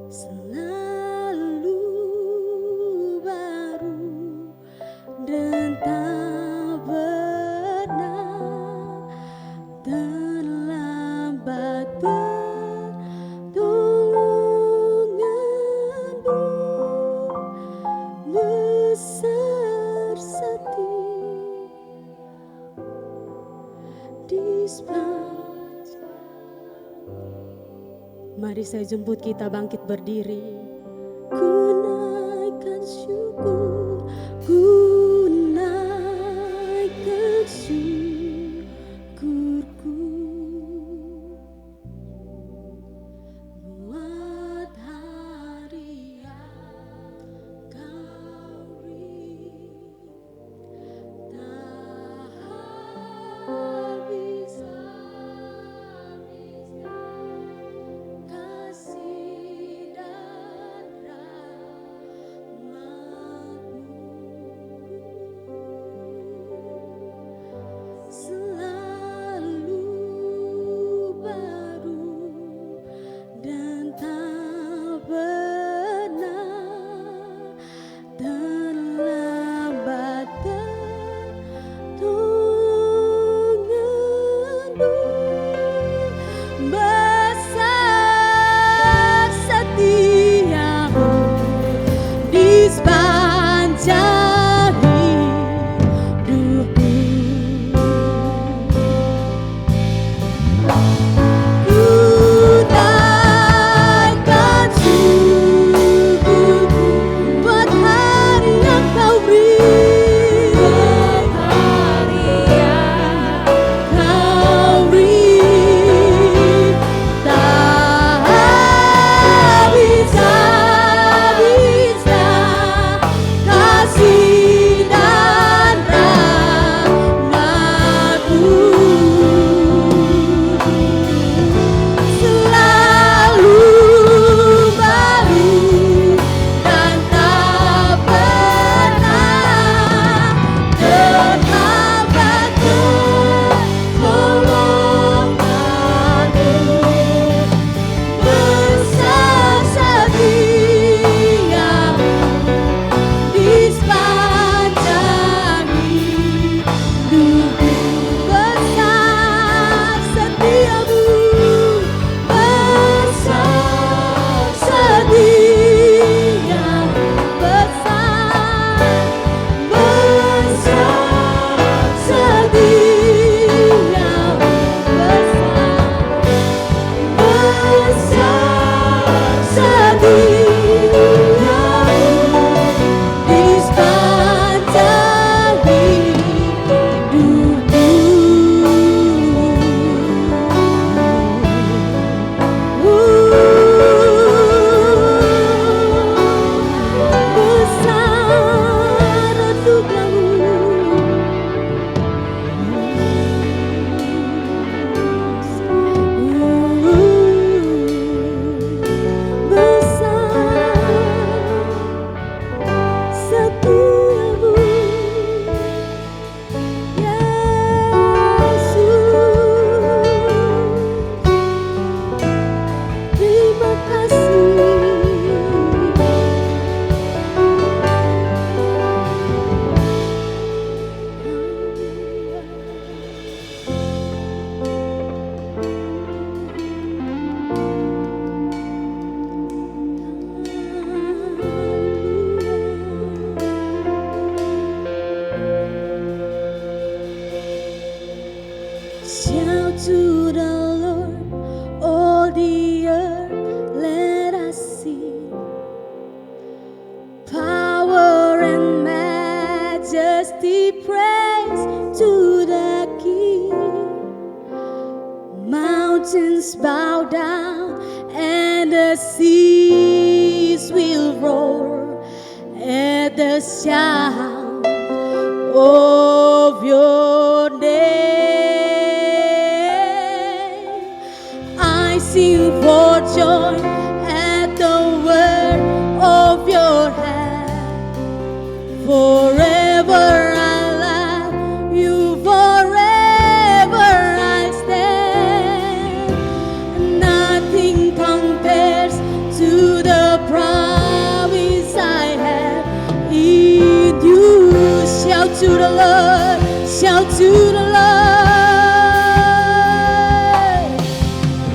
selalu baru dan tak pernah terlambat pertolonganmu. Besar setia di sepanjang. Mari saya jemput kita bangkit berdiri. Ku naikkan syukur, ku naikkan syukurku buat hari yang kau beri. Tak habis-habisnya kasih dan rahmat-Mu, selalu baru dan tak pernah terlambat pertolonganmu. Besar setiamu di sepanjang hidupku. Ku naikkan syukurku buat hari yang kau beri. Buat hari yang kau beri. Tak habis-habisnya kasih dan rahmat-Mu, selalu baru dan tak pernah terlambat pertolonganmu. Besar setiamu di sepanjang hidupku. Besar setiamu, besar setiamu, besar setiamu, besar setiamu di sepanjang hidupku. Besar untuk Kamu, besar setiamu, Yesus. Terima kasih. Shout to the Lord, all the earth, let us sing. Power and majesty, praise to the King. Mountains bow down and the seas will roar at the sound of your name. I sing for joy at the word of your hand. Forever I love you, forever I stand. Nothing compares to the to the Lord, shout to the Lord,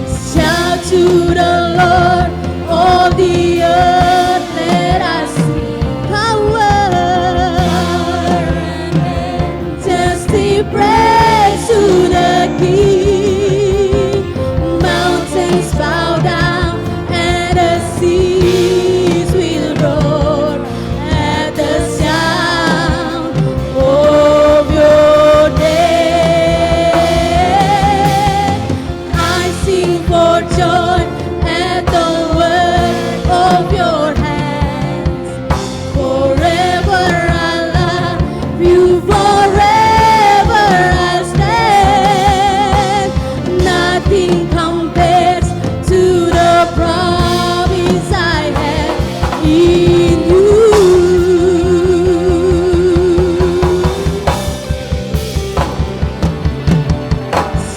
shout to the Lord, all the earth, let us see power and majesty, praise to the King. Mountains bow down and the seas will roar at the sound of your name. I sing for joy at the work of your hands. Forever I love you, forever I stand. Nothing compares to the promise I have in you.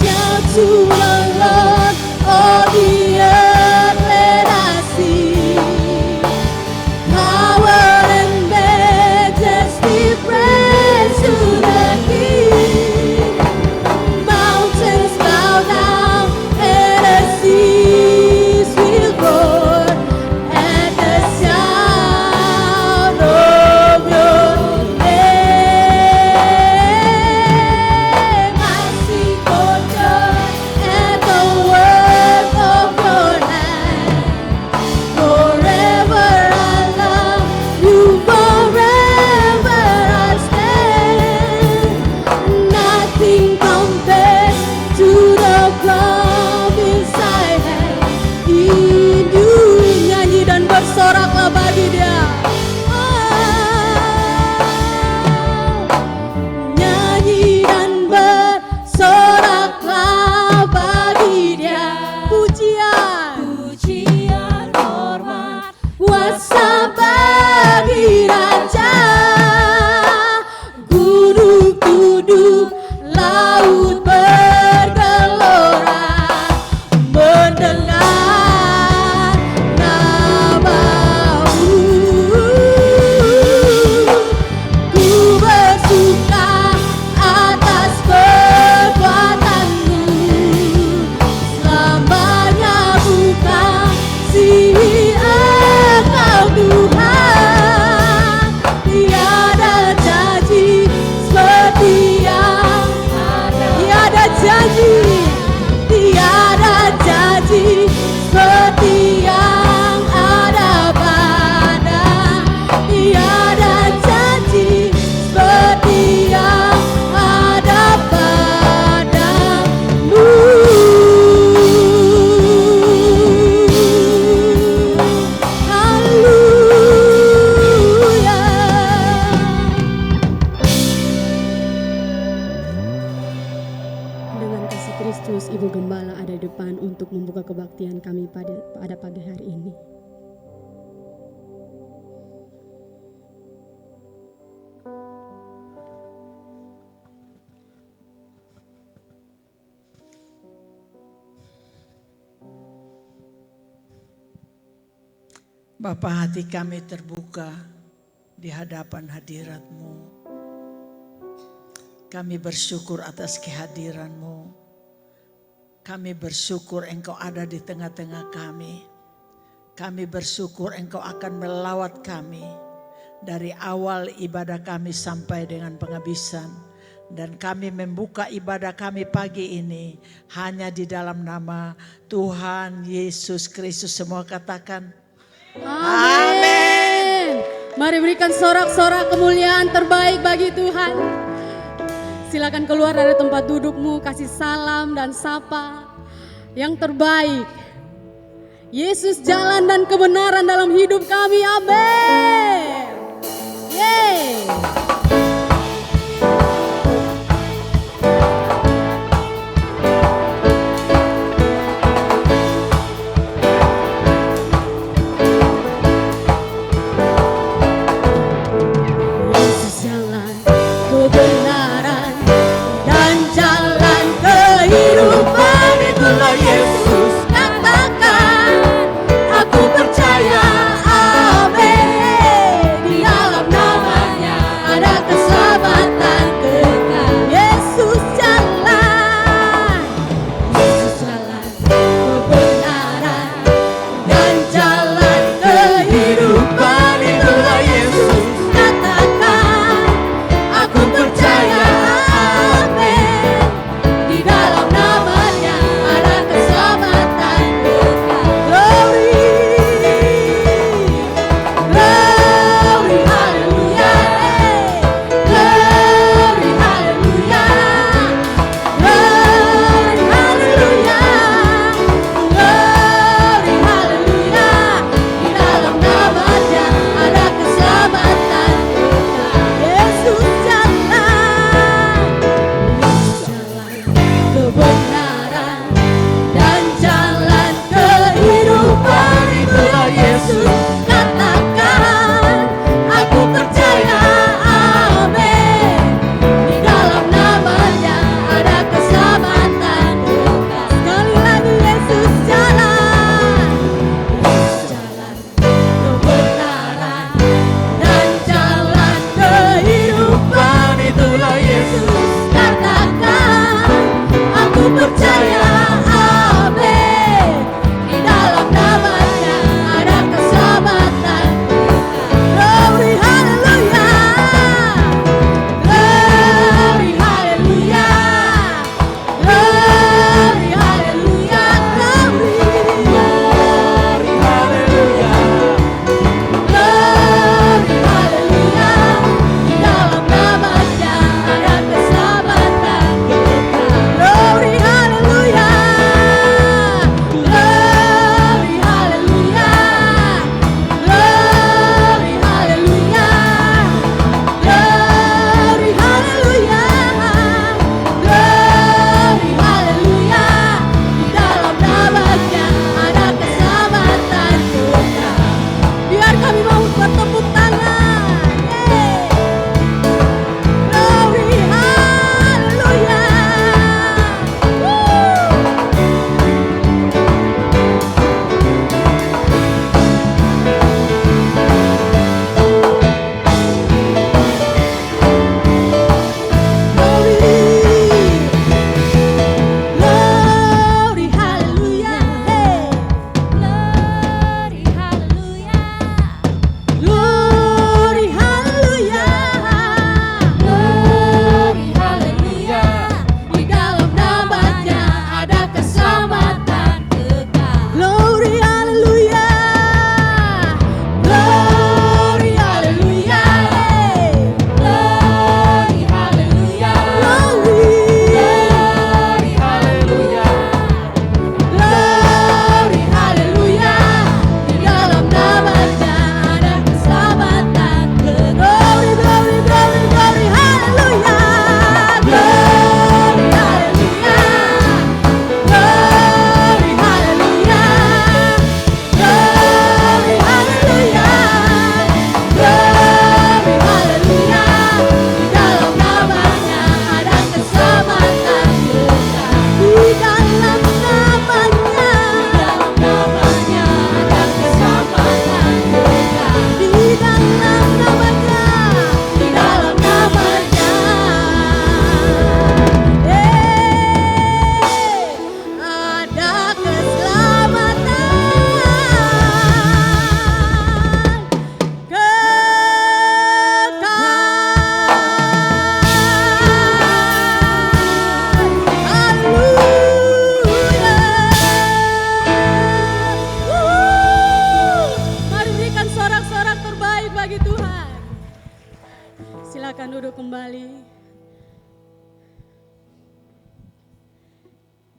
Shout to the Lord, all the earth, let us see power and majesty, praise to the King. Mountains bow down and the seas will roar at the sound of your name. I sing for joy at the work of your hand. Forever I love you, forever I stand. Nothing compares to the promise I have in you. Nyanyi dan bersoraklah bagi Dia. Nyanyi dan bersoraklah bagi Dia. Pujian, pujian, hormat, kuasa bagi Raja. Gunung tunduk, laut bergelora, mendengar namamu. Ku bersuka atas perbuatanmu, selamanya bukan kasih Engkau Tuhan. Tiada janji seperti yang ada, tiada janji, tiada janji seperti yang ada pada, tiada janji seperti yang ada padamu. Haleluya. Dengan kasih Kristus, Ibu Gembala ada di depan untuk membuka kebaktian kami pada pagi hari ini. Bapa, hati kami terbuka di hadapan hadirat-Mu. Kami bersyukur atas kehadiran-Mu. Kami bersyukur Engkau ada di tengah-tengah kami. Kami bersyukur Engkau akan melawat kami dari awal ibadah kami sampai dengan penghabisan. Dan kami membuka ibadah kami pagi ini hanya di dalam nama Tuhan Yesus Kristus. Semua katakan Amin. Mari berikan sorak-sorak kemuliaan terbaik bagi Tuhan. Silakan keluar dari tempat dudukmu, kasih salam dan sapa yang terbaik. Yesus jalan dan kebenaran dalam hidup kami. Amin. Yeay.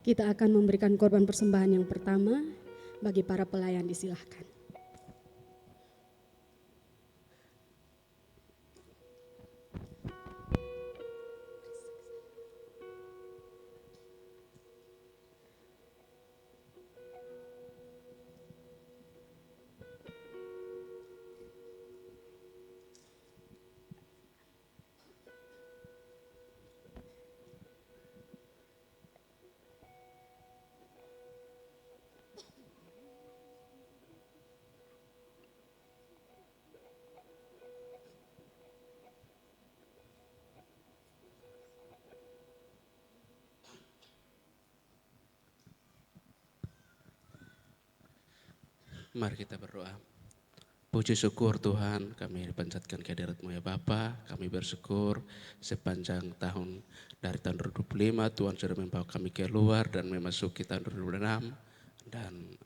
Kita akan memberikan korban persembahan yang pertama. Bagi para pelayan disilahkan. Mari kita berdoa. Puji syukur Tuhan, kami dipanjatkan kehadirat-Mu ya Bapa. Kami bersyukur sepanjang tahun dari tahun 2025 Tuhan sudah membawa kami keluar dan memasuki tahun 2026. Dan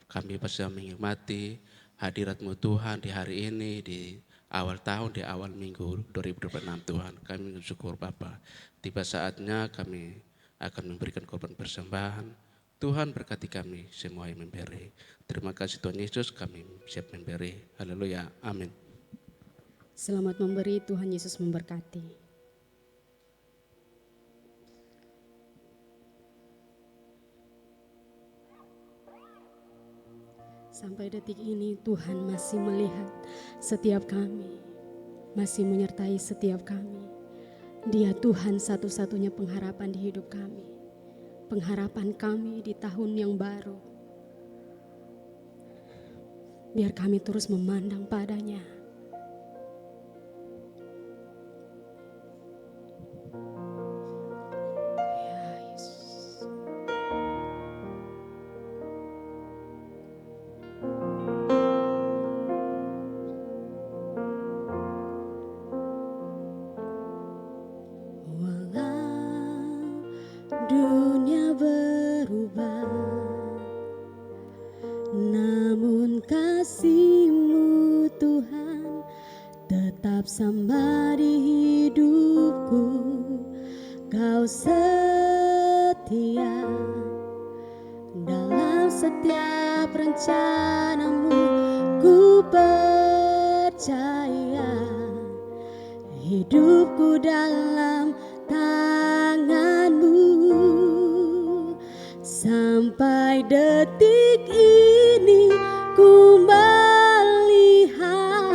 kami bisa menikmati hadirat-Mu Tuhan di hari ini, di awal tahun, di awal minggu 2026 Tuhan. Kami bersyukur Bapa. Tiba saatnya kami akan memberikan korban persembahan. Tuhan berkati kami semua yang memberi. Terima kasih Tuhan Yesus, kami siap memberi. Haleluya, amin. Selamat memberi, Tuhan Yesus memberkati. Sampai detik ini Tuhan masih melihat setiap kami, masih menyertai setiap kami. Dia Tuhan satu-satunya pengharapan di hidup kami. Pengharapan kami di tahun yang baru. Biar kami terus memandang padanya. Ya Yesus. Dunia berubah, namun kasih-Mu Tuhan tetap sama di hidupku. Kau setia dalam setiap rencana-Mu. Ku percaya hidupku dalam tangan-Mu. Sampai detik ini ku melihat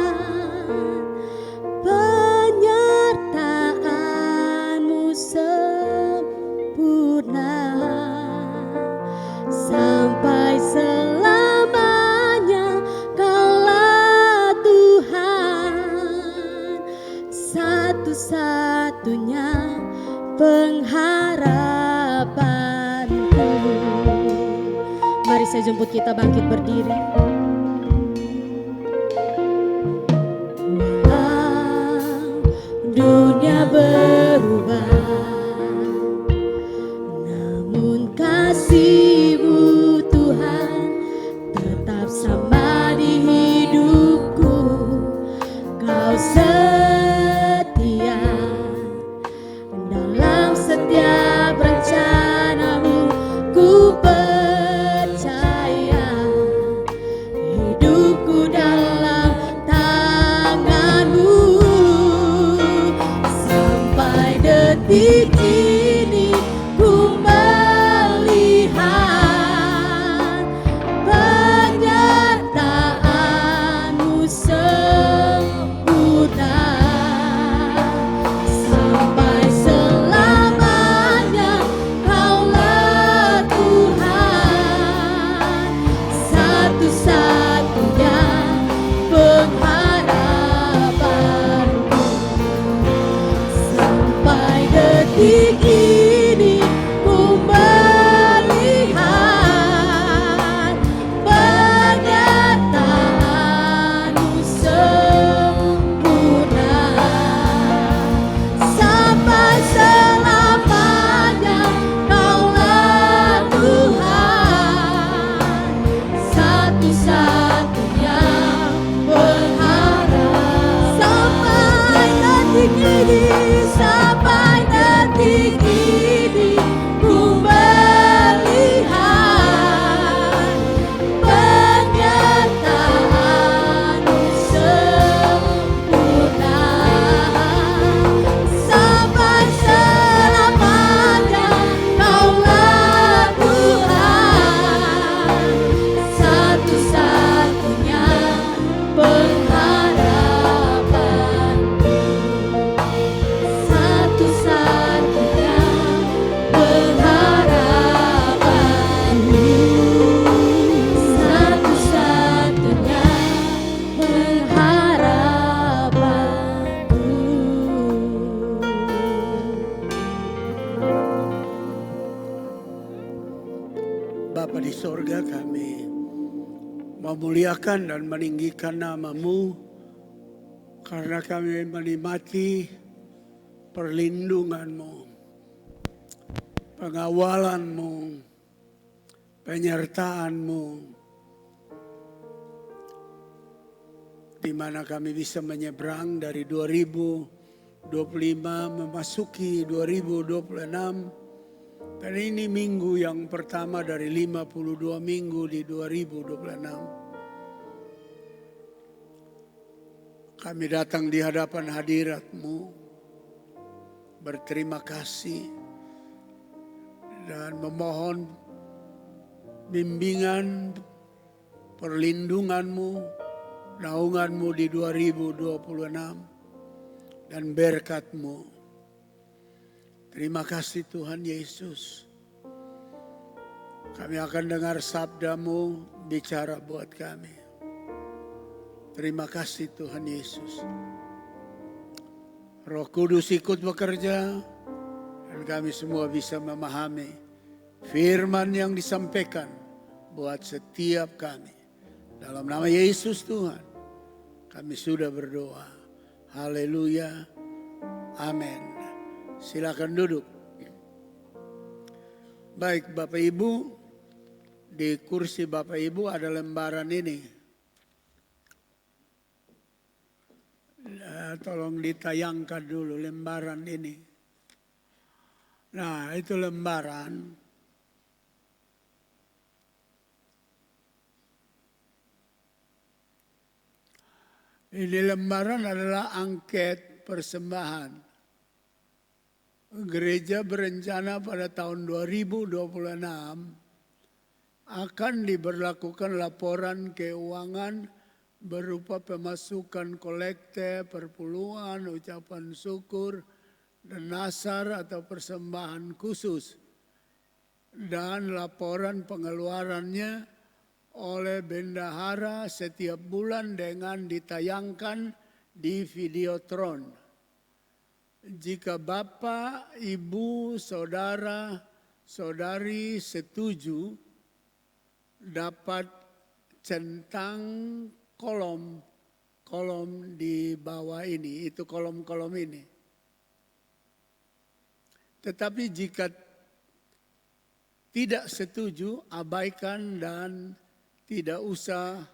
penyertaan-Mu sempurna. Sampai selamanya Kaulah Tuhan, satu-satunya pengharapanku. Mari saya jemput kita bangkit berdiri. Walau dunia berubah, namun kasih-Mu Tuhan tetap sama di hidupku. Kau setia dalam setiap rencana-Mu. Ku percaya hidupku dalam tangan-Mu. Sampai detik ini ku melihat penyertaan-Mu sempurna. memuliakan dan meninggikan nama-Mu karena kami menikmati perlindungan-Mu, pengawalan-Mu, penyertaan-Mu, di mana kami bisa menyeberang dari 2025 memasuki 2026. Dan ini minggu yang pertama dari 52 minggu di 2026. Kami datang di hadapan hadirat-Mu, berterima kasih dan memohon bimbingan, perlindungan-Mu, naungan-Mu di 2026 dan berkat-Mu. Terima kasih Tuhan Yesus. Kami akan dengar sabda-Mu bicara buat kami. Terima kasih Tuhan Yesus. Roh Kudus ikut bekerja dan kami semua bisa memahami firman yang disampaikan buat setiap kami. Dalam nama Yesus Tuhan, kami sudah berdoa. Haleluya. Amin. Silakan duduk. Baik Bapak Ibu, di kursi Bapak Ibu ada lembaran ini. Tolong ditayangkan dulu lembaran ini. Nah, itu lembaran. Ini lembaran adalah angket persembahan. Gereja berencana pada tahun 2026 akan diberlakukan laporan keuangan berupa pemasukan kolekte, perpuluhan, ucapan syukur, dan nasar atau persembahan khusus. Dan laporan pengeluarannya oleh bendahara setiap bulan dengan ditayangkan di Videotron. Jika Bapak, Ibu, Saudara, Saudari setuju, dapat centang kolom di bawah ini, itu kolom-kolom ini. Tetapi jika tidak setuju, abaikan dan tidak usah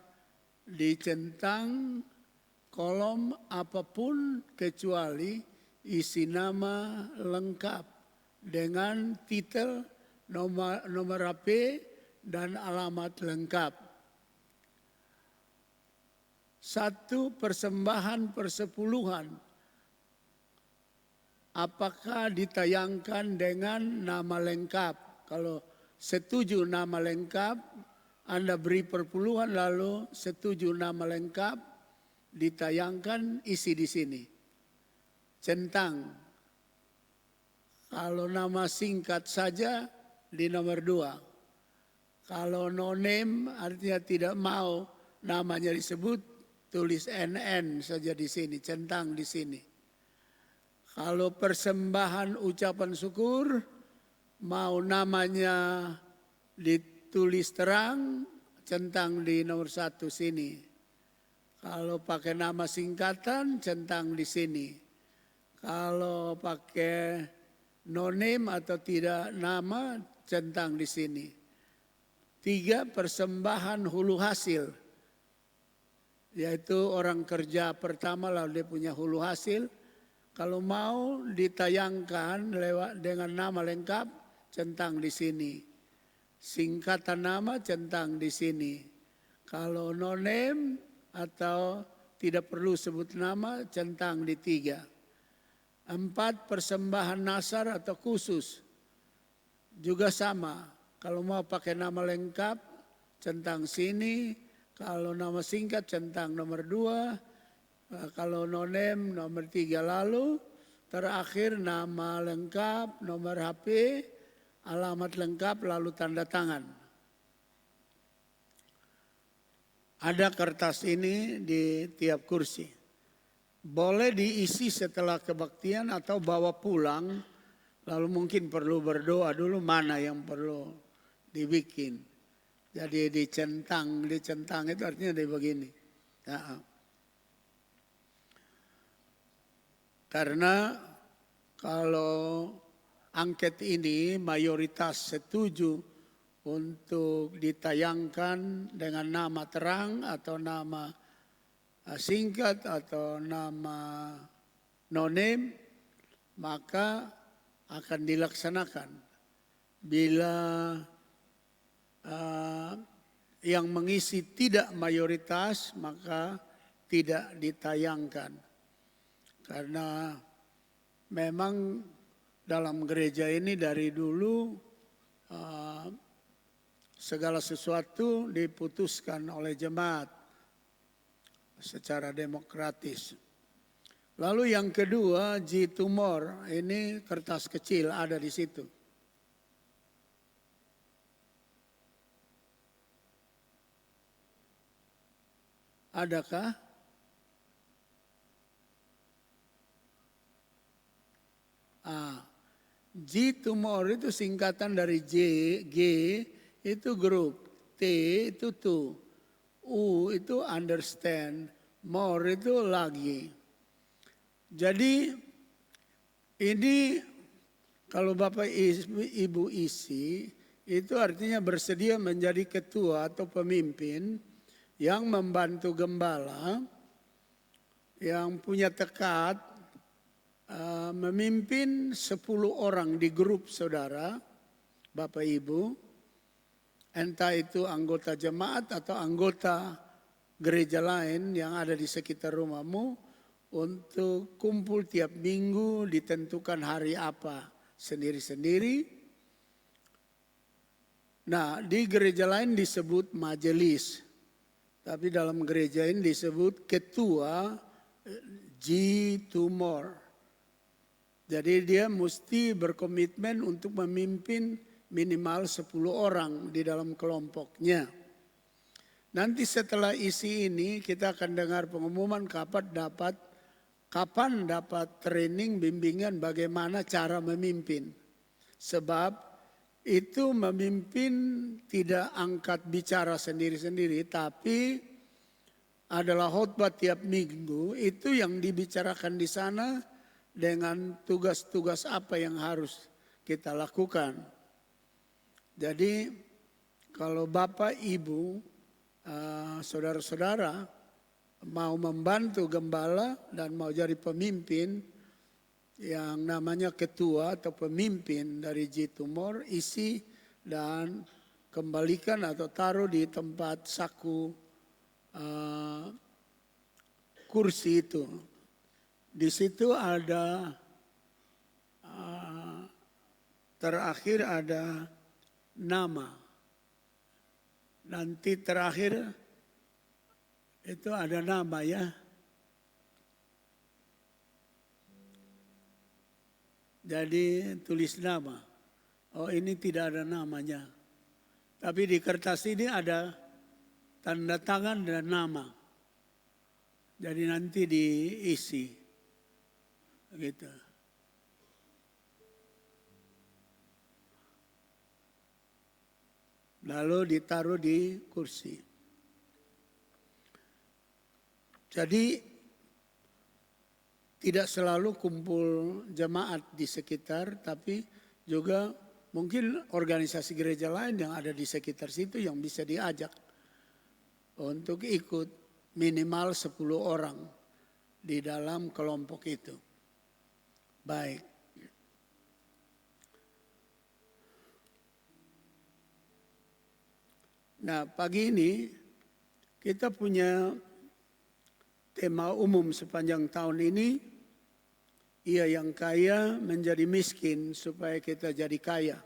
dicentang kolom apapun kecuali isi nama lengkap dengan titel, nomor HP, dan alamat lengkap. 1. Persembahan persepuluhan. Apakah ditayangkan dengan nama lengkap? Kalau setuju nama lengkap, Anda beri perpuluhan lalu setuju nama lengkap, ditayangkan isi di sini. Centang. Kalau nama singkat saja di nomor 2. Kalau no name artinya tidak mau namanya disebut, tulis NN saja di sini, centang di sini. Kalau persembahan ucapan syukur, mau namanya ditulis terang, centang di nomor 1 sini. Kalau pakai nama singkatan, centang di sini. Kalau pakai no name atau tidak nama, centang di sini. 3. Persembahan hulu hasil. Yaitu orang kerja pertama lalu dia punya hulu hasil. Kalau mau ditayangkan lewat dengan nama lengkap, centang di sini. Singkatan nama, centang di sini. Kalau no name atau tidak perlu sebut nama, centang di 3. 4. Persembahan nasar atau khusus. Juga sama. Kalau mau pakai nama lengkap, centang sini. Kalau nama singkat, centang nomor 2. Kalau no name, nomor 3 lalu. Terakhir nama lengkap, nomor HP, alamat lengkap, lalu tanda tangan. Ada kertas ini di tiap kursi. Boleh diisi setelah kebaktian atau bawa pulang. Lalu mungkin perlu berdoa dulu mana yang perlu dibikin. Jadi dicentang itu artinya dari begini. Ya. Karena kalau angket ini mayoritas setuju untuk ditayangkan dengan nama terang atau nama singkat atau nama no name, maka akan dilaksanakan. Bila yang mengisi tidak mayoritas, maka tidak ditayangkan. Karena memang dalam gereja ini dari dulu segala sesuatu diputuskan oleh jemaat secara demokratis. Lalu yang kedua, G tumor, ini kertas kecil ada di situ. Adakah? G tumor itu singkatan dari G itu grup, T itu to, U itu understand, more itu lagi. Jadi ini kalau Bapak Ibu isi itu artinya bersedia menjadi ketua atau pemimpin yang membantu gembala, yang punya tekad memimpin 10 orang di grup saudara, Bapak Ibu, entah itu anggota jemaat atau anggota gereja lain yang ada di sekitar rumahmu, untuk kumpul tiap minggu, ditentukan hari apa sendiri-sendiri. Nah, di gereja lain disebut majelis. Tapi dalam gereja ini disebut ketua G tumor. Jadi dia mesti berkomitmen untuk memimpin minimal 10 orang di dalam kelompoknya. Nanti setelah isi ini kita akan dengar pengumuman kapan dapat training bimbingan bagaimana cara memimpin. Sebab itu memimpin tidak angkat bicara sendiri-sendiri, tapi adalah khotbah tiap minggu, itu yang dibicarakan di sana dengan tugas-tugas apa yang harus kita lakukan. Jadi kalau Bapak Ibu, saudara-saudara mau membantu gembala dan mau jadi pemimpin, yang namanya ketua atau pemimpin dari G tumor, isi dan kembalikan atau taruh di tempat saku kursi itu. Di situ ada terakhir ada nama. Nanti terakhir itu ada nama ya. Jadi tulis nama. Oh ini tidak ada namanya. Tapi di kertas ini ada tanda tangan dan nama. Jadi nanti diisi. Gitu. Lalu ditaruh di kursi. Jadi tidak selalu kumpul jemaat di sekitar, tapi juga mungkin organisasi gereja lain yang ada di sekitar situ yang bisa diajak untuk ikut minimal 10 orang di dalam kelompok itu. Baik. Nah, pagi ini kita punya tema umum sepanjang tahun ini, ia yang kaya menjadi miskin supaya kita jadi kaya.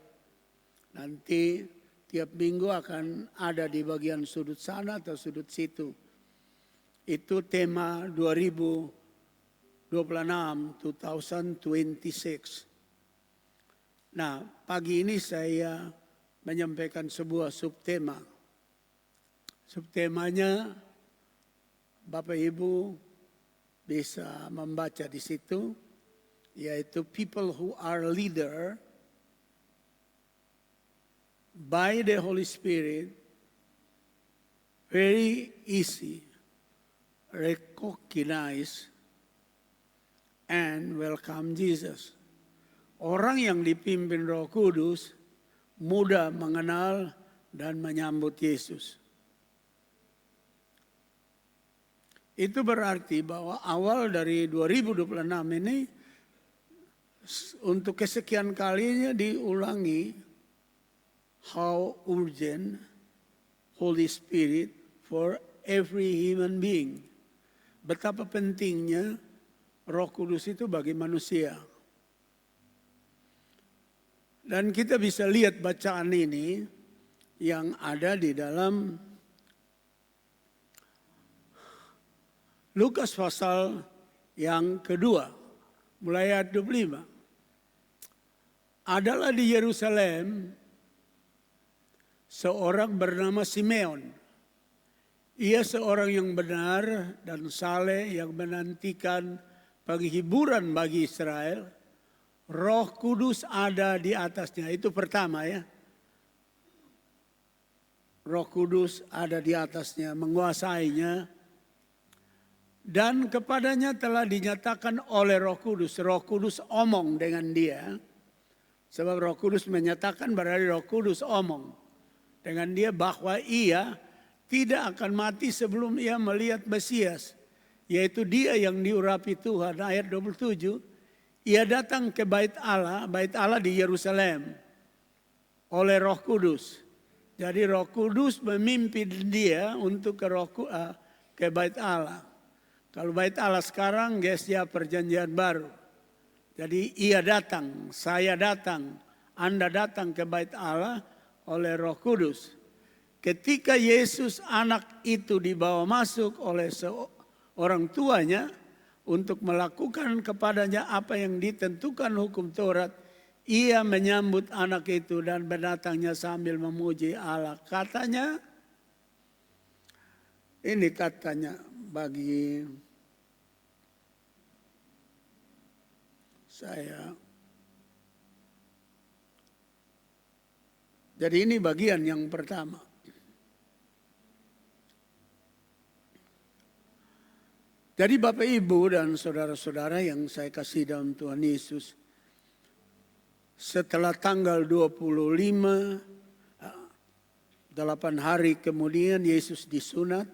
Nanti tiap minggu akan ada di bagian sudut sana atau sudut situ. Itu tema 2026. Nah, pagi ini saya menyampaikan sebuah subtema. Subtemanya Bapak Ibu bisa membaca di situ, yaitu people who are leader by the Holy Spirit very easy recognize and welcome Jesus. Orang yang dipimpin Roh Kudus mudah mengenal dan menyambut Yesus. Itu berarti bahwa awal dari 2026 ini untuk kesekian kalinya diulangi how urgent Holy Spirit for every human being. Betapa pentingnya Roh Kudus itu bagi manusia. Dan kita bisa lihat bacaan ini yang ada di dalam Lukas pasal yang kedua, mulai ayat 25. Adalah di Yerusalem seorang bernama Simeon. Ia seorang yang benar dan saleh yang menantikan penghiburan bagi Israel. Roh Kudus ada di atasnya. Itu pertama ya. Roh Kudus ada di atasnya, menguasainya. Dan kepadanya telah dinyatakan oleh Roh Kudus. Roh Kudus omong dengan dia. Sebab Roh Kudus menyatakan berarti Roh Kudus omong dengan dia bahwa ia tidak akan mati sebelum ia melihat Mesias. Yaitu dia yang diurapi Tuhan. Ayat 27. Ia datang ke bait Allah di Yerusalem. Oleh Roh Kudus. Jadi Roh Kudus memimpin dia untuk ke bait Allah. Kalau bait Allah sekarang gesya perjanjian baru. Jadi ia datang, saya datang, Anda datang ke bait Allah oleh Roh Kudus. Ketika Yesus anak itu dibawa masuk oleh seorang tuanya untuk melakukan kepadanya apa yang ditentukan hukum Taurat, ia menyambut anak itu dan berdatangnya sambil memuji Allah. Katanya, ini katanya bagi saya. Jadi ini bagian yang pertama. Jadi Bapak Ibu dan saudara-saudara yang saya kasih dalam Tuhan Yesus. Setelah tanggal 25, 8 hari kemudian Yesus disunat.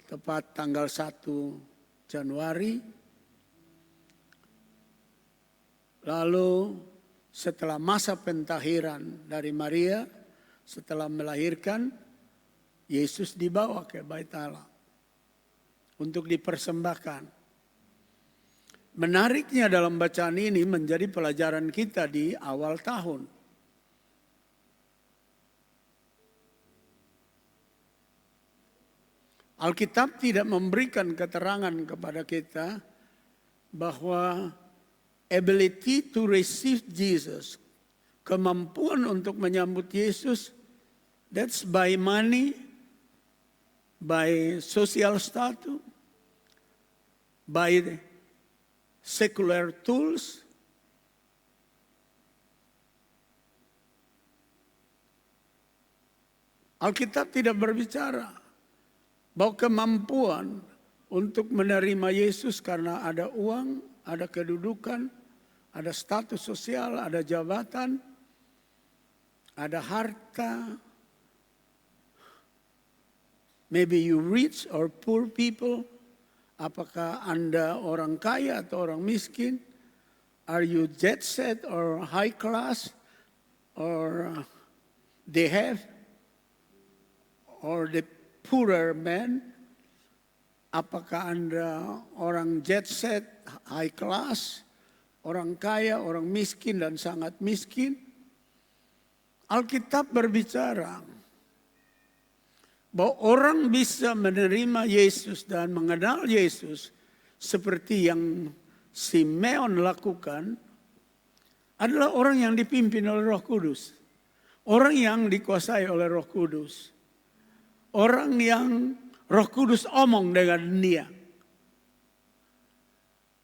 Tepat tanggal 1 Januari. Lalu setelah masa pentahiran dari Maria, setelah melahirkan, Yesus dibawa ke bait Allah untuk dipersembahkan. Menariknya dalam bacaan ini menjadi pelajaran kita di awal tahun. Alkitab tidak memberikan keterangan kepada kita bahwa ability to receive Jesus, kemampuan untuk menyambut Yesus, that's by money, by social status, by secular tools. Alkitab tidak berbicara bahwa kemampuan untuk menerima Yesus karena ada uang, ada kedudukan, ada status sosial, ada jabatan, ada harta. Maybe you rich or poor people. Apakah Anda orang kaya atau orang miskin? Are you jet set or high class? Or they have? Or the poorer man? Apakah Anda orang jet set, high class, orang kaya, orang miskin dan sangat miskin? Alkitab berbicara bahwa orang bisa menerima Yesus dan mengenal Yesus seperti yang Simeon lakukan adalah orang yang dipimpin oleh Roh Kudus. Orang yang dikuasai oleh Roh Kudus. Orang yang Roh Kudus omong dengan dia.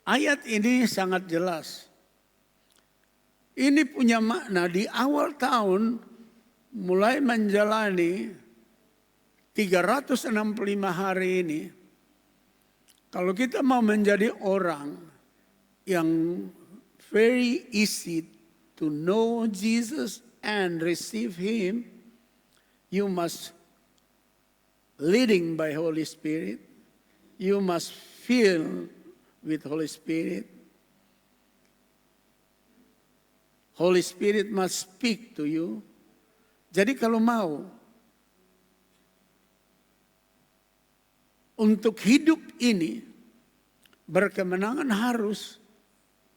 Ayat ini sangat jelas. Ini punya makna di awal tahun mulai menjalani 365 hari ini, kalau kita mau menjadi orang yang very easy to know Jesus and receive Him, you must leading by Holy Spirit. You must fill with Holy Spirit. Holy Spirit must speak to you. Jadi kalau mau untuk hidup ini berkemenangan harus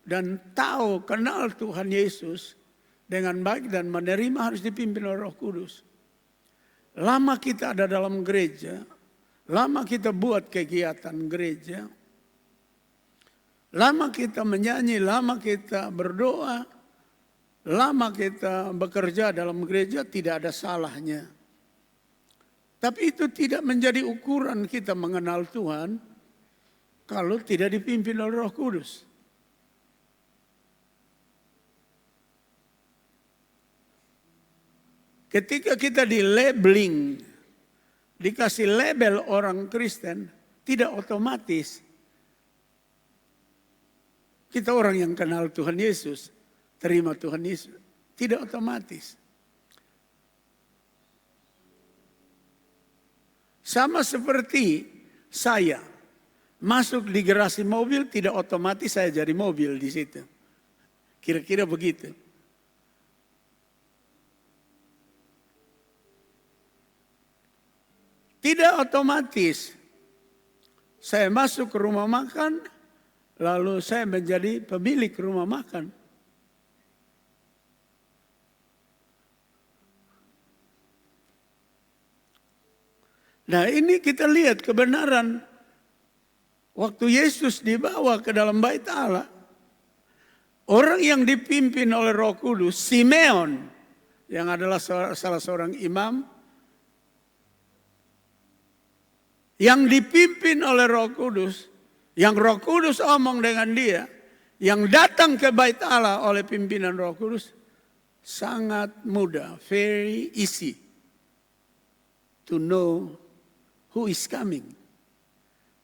dan tahu kenal Tuhan Yesus dengan baik dan menerima harus dipimpin oleh Roh Kudus. Lama kita ada dalam gereja, lama kita buat kegiatan gereja, lama kita menyanyi, lama kita berdoa, lama kita bekerja dalam gereja, tidak ada salahnya. Tapi itu tidak menjadi ukuran kita mengenal Tuhan kalau tidak dipimpin oleh Roh Kudus. Ketika kita di-labeling, dikasih label orang Kristen, tidak otomatis kita orang yang kenal Tuhan Yesus, terima Tuhan Yesus. Tidak otomatis. Sama seperti saya masuk di garasi mobil, tidak otomatis saya jadi mobil di situ. Kira-kira begitu. Tidak otomatis saya masuk ke rumah makan, lalu saya menjadi pemilik rumah makan. Nah, ini kita lihat kebenaran waktu Yesus dibawa ke dalam bait Allah. Orang yang dipimpin oleh Roh Kudus, Simeon, yang adalah salah seorang imam, yang dipimpin oleh Roh Kudus, yang Roh Kudus omong dengan dia, yang datang ke bait Allah oleh pimpinan Roh Kudus, sangat mudah, very easy to know who is coming.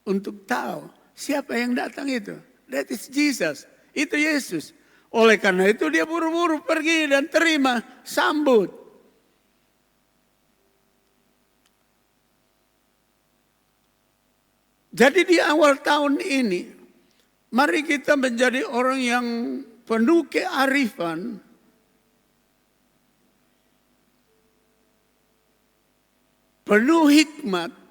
Untuk tahu siapa yang datang itu. That is Jesus. Itu Yesus. Oleh karena itu dia buru-buru pergi dan terima, sambut. Jadi di awal tahun ini, mari kita menjadi orang yang penuh kearifan, penuh hikmat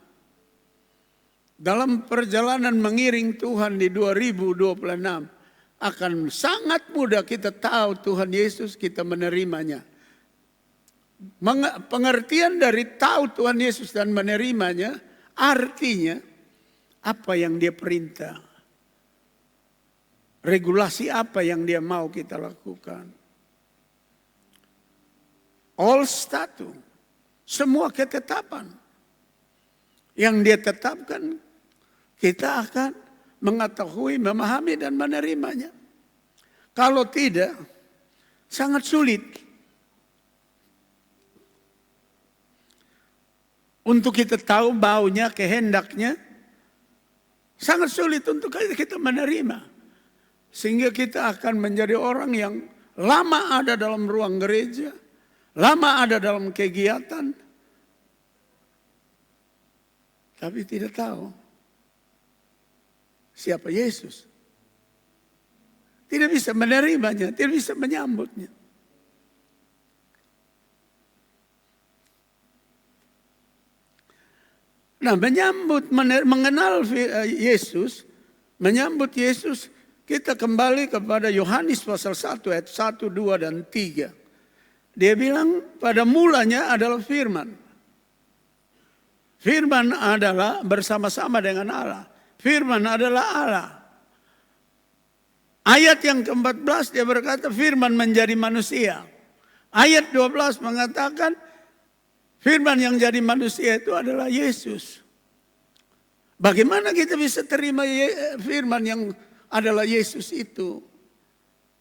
dalam perjalanan mengiring Tuhan di 2026. Akan sangat mudah kita tahu Tuhan Yesus, kita menerimanya. Pengertian dari tahu Tuhan Yesus dan menerimanya, artinya apa yang dia perintah. Regulasi apa yang dia mau kita lakukan. All statute. Semua ketetapan. Yang dia tetapkan, kita akan mengetahui, memahami dan menerimanya. Kalau tidak, sangat sulit. Untuk kita tahu baunya, kehendaknya, sangat sulit untuk kita menerima. Sehingga kita akan menjadi orang yang lama ada dalam ruang gereja, lama ada dalam kegiatan, tapi tidak tahu siapa Yesus. Tidak bisa menerimanya, tidak bisa menyambutnya. Nah, mengenal Yesus, menyambut Yesus, kita kembali kepada Yohanes pasal 1 ayat 1, 2 dan 3. Dia bilang pada mulanya adalah firman. Firman adalah bersama-sama dengan Allah. Firman adalah Allah. Ayat yang ke-14 dia berkata firman menjadi manusia. Ayat 12 mengatakan firman yang jadi manusia itu adalah Yesus. Bagaimana kita bisa terima firman yang adalah Yesus itu?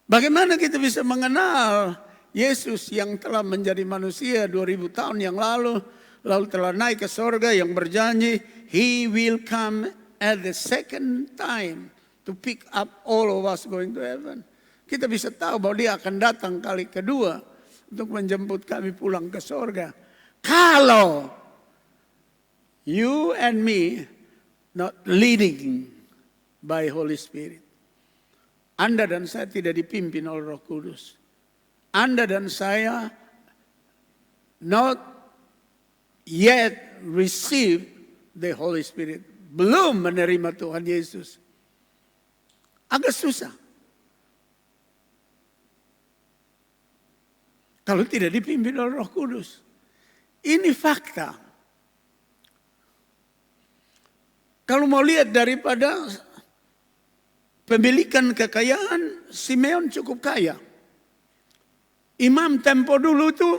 Bagaimana kita bisa mengenal Yesus yang telah menjadi manusia 2000 tahun yang lalu, lalu telah naik ke sorga, yang berjanji He will come at the second time to pick up all of us going to heaven. Kita bisa tahu bahwa Dia akan datang kali kedua untuk menjemput kami pulang ke sorga. Kalau you and me not leading by Holy Spirit. Anda dan saya tidak dipimpin oleh Roh Kudus. Anda dan saya not yet receive the Holy Spirit. Belum menerima Tuhan Yesus. Agak susah. Kalau tidak dipimpin oleh Roh Kudus. Ini fakta. Kalau mau lihat daripada pemilikan kekayaan, Simeon cukup kaya. Imam tempo dulu itu,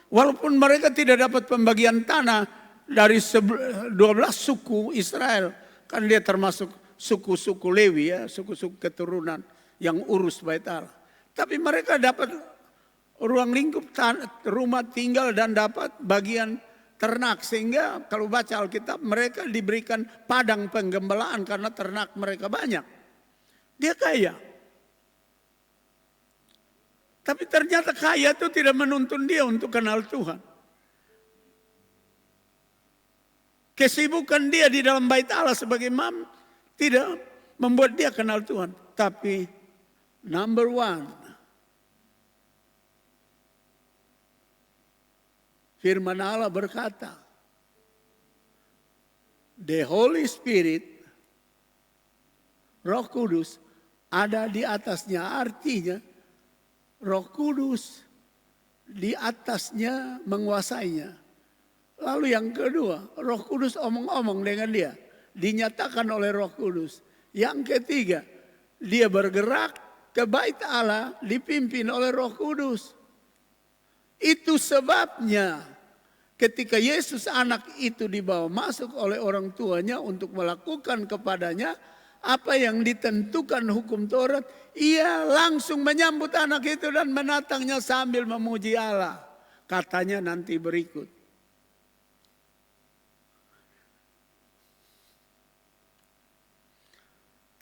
walaupun mereka tidak dapat pembagian tanah dari 12 suku Israel. Kan dia termasuk suku-suku Lewi ya, suku-suku keturunan yang urus bait Allah. Tapi mereka dapat ruang lingkup rumah tinggal dan dapat bagian ternak. Sehingga kalau baca Alkitab mereka diberikan padang penggembalaan karena ternak mereka banyak. Dia kaya. Tapi ternyata kaya itu tidak menuntun dia untuk kenal Tuhan. Kesibukan dia di dalam bait Allah sebagai imam tidak membuat dia kenal Tuhan. Tapi number one, firman Allah berkata, the Holy Spirit, Roh Kudus ada di atasnya. Artinya Roh Kudus di atasnya menguasainya. Lalu yang kedua, Roh Kudus omong-omong dengan dia. Dinyatakan oleh Roh Kudus. Yang ketiga, dia bergerak ke bait Allah dipimpin oleh Roh Kudus. Itu sebabnya ketika Yesus anak itu dibawa masuk oleh orang tuanya untuk melakukan kepadanya apa yang ditentukan hukum Taurat, ia langsung menyambut anak itu dan menatangnya sambil memuji Allah. Katanya nanti berikut.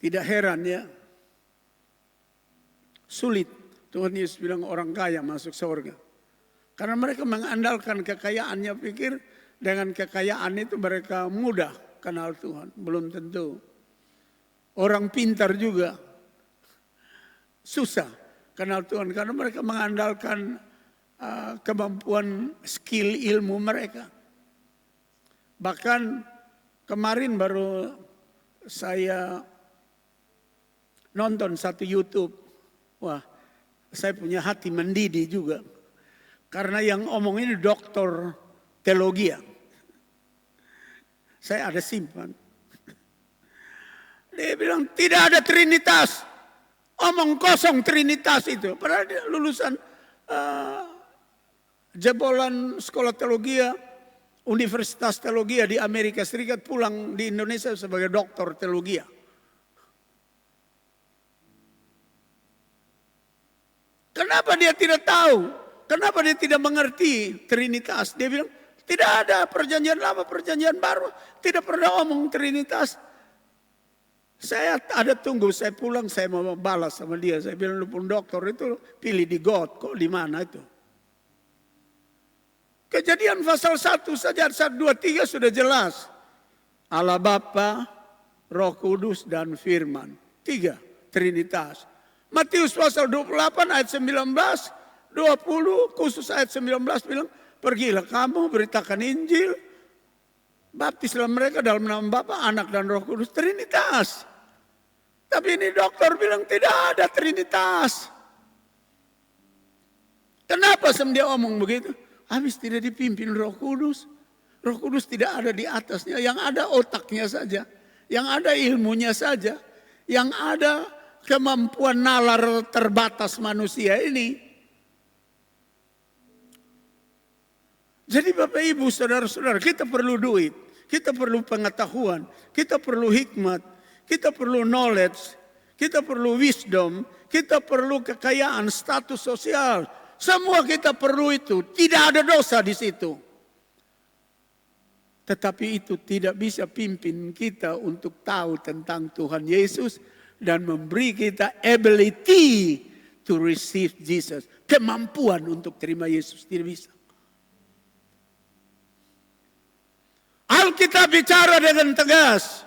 Tidak heran ya, sulit Tuhan Yesus bilang orang kaya masuk surga. Karena mereka mengandalkan kekayaannya, pikir dengan kekayaan itu mereka mudah kenal Tuhan. Belum tentu. Orang pintar juga susah kenal Tuhan karena mereka mengandalkan kemampuan skill ilmu mereka. Bahkan kemarin baru saya nonton satu YouTube. Wah, saya punya hati mendidih juga. Karena yang omong ini doktor teologi. Saya ada simpan. Dia bilang tidak ada Trinitas. Omong kosong Trinitas itu. Padahal dia lulusan jebolan sekolah teologi, Universitas Teologi di Amerika Serikat, pulang di Indonesia sebagai doktor teologi. Kenapa dia tidak tahu? Kenapa dia tidak mengerti Trinitas? Dia bilang tidak ada perjanjian lama, perjanjian baru. Tidak pernah omong Trinitas. Saya ada tunggu, saya pulang, saya mau balas sama dia. Saya bilang, lu pun dokter itu pilih di God, kok di mana itu? Kejadian pasal 1 saja, 1, 2, 3 sudah jelas. Allah Bapa, Roh Kudus dan Firman. 3, Trinitas. Matius pasal 28 ayat 19, 20 khusus ayat 19 bilang, pergilah kamu beritakan Injil, baptislah mereka dalam nama Bapa, Anak dan Roh Kudus. Trinitas. Tapi ini dokter bilang tidak ada Trinitas. Kenapa dia omong begitu? Habis tidak dipimpin Roh Kudus. Roh Kudus tidak ada di atasnya. Yang ada otaknya saja. Yang ada ilmunya saja. Yang ada kemampuan nalar terbatas manusia ini. Jadi Bapak Ibu, saudara-saudara, kita perlu duit. Kita perlu pengetahuan. Kita perlu hikmat. Kita perlu knowledge, kita perlu wisdom, kita perlu kekayaan, status sosial. Semua kita perlu itu. Tidak ada dosa di situ. Tetapi itu tidak bisa pimpin kita untuk tahu tentang Tuhan Yesus dan memberi kita ability to receive Jesus. Kemampuan untuk terima Yesus, tidak bisa. Alkitab bicara dengan tegas.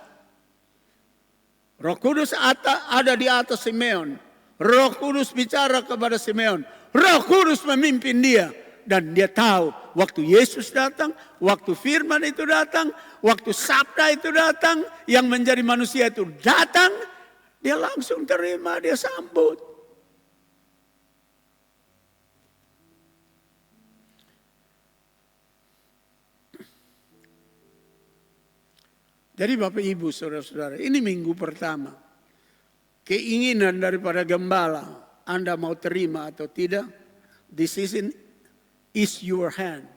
Roh Kudus ada di atas Simeon. Roh Kudus bicara kepada Simeon. Roh Kudus memimpin dia. Dan dia tahu waktu Yesus datang, waktu firman itu datang, waktu sabda itu datang, yang menjadi manusia itu datang, dia langsung terima, dia sambut. Jadi Bapak Ibu saudara-saudara, ini minggu pertama. Keinginan daripada gembala, Anda mau terima atau tidak, decision is your hand.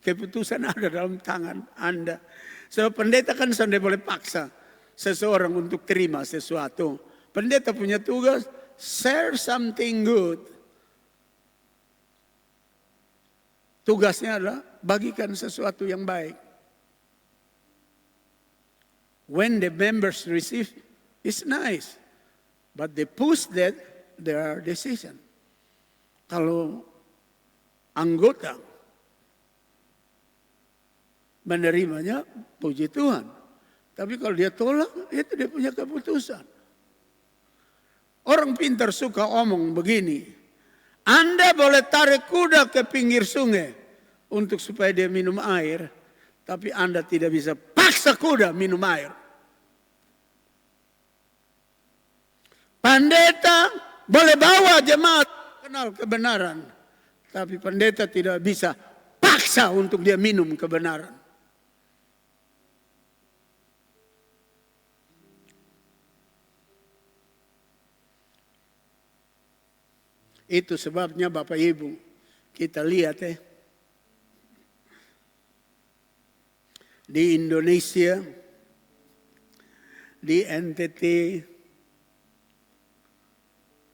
Keputusan ada dalam tangan Anda. Sebab pendeta kan tidak boleh paksa seseorang untuk terima sesuatu. Pendeta punya tugas, share something good. Tugasnya adalah bagikan sesuatu yang baik. When the members receive, it's nice. But they push that, their decision. Kalau anggota menerimanya, puji Tuhan. Tapi kalau dia tolak, itu dia punya keputusan. Orang pintar suka omong begini. Anda boleh tarik kuda ke pinggir sungai untuk supaya dia minum air. Tapi Anda tidak bisa paksa kuda minum air. Pendeta boleh bawa jemaat kenal kebenaran. Tapi pendeta tidak bisa paksa untuk dia minum kebenaran. Itu sebabnya Bapak Ibu, kita lihat di Indonesia, di NTT,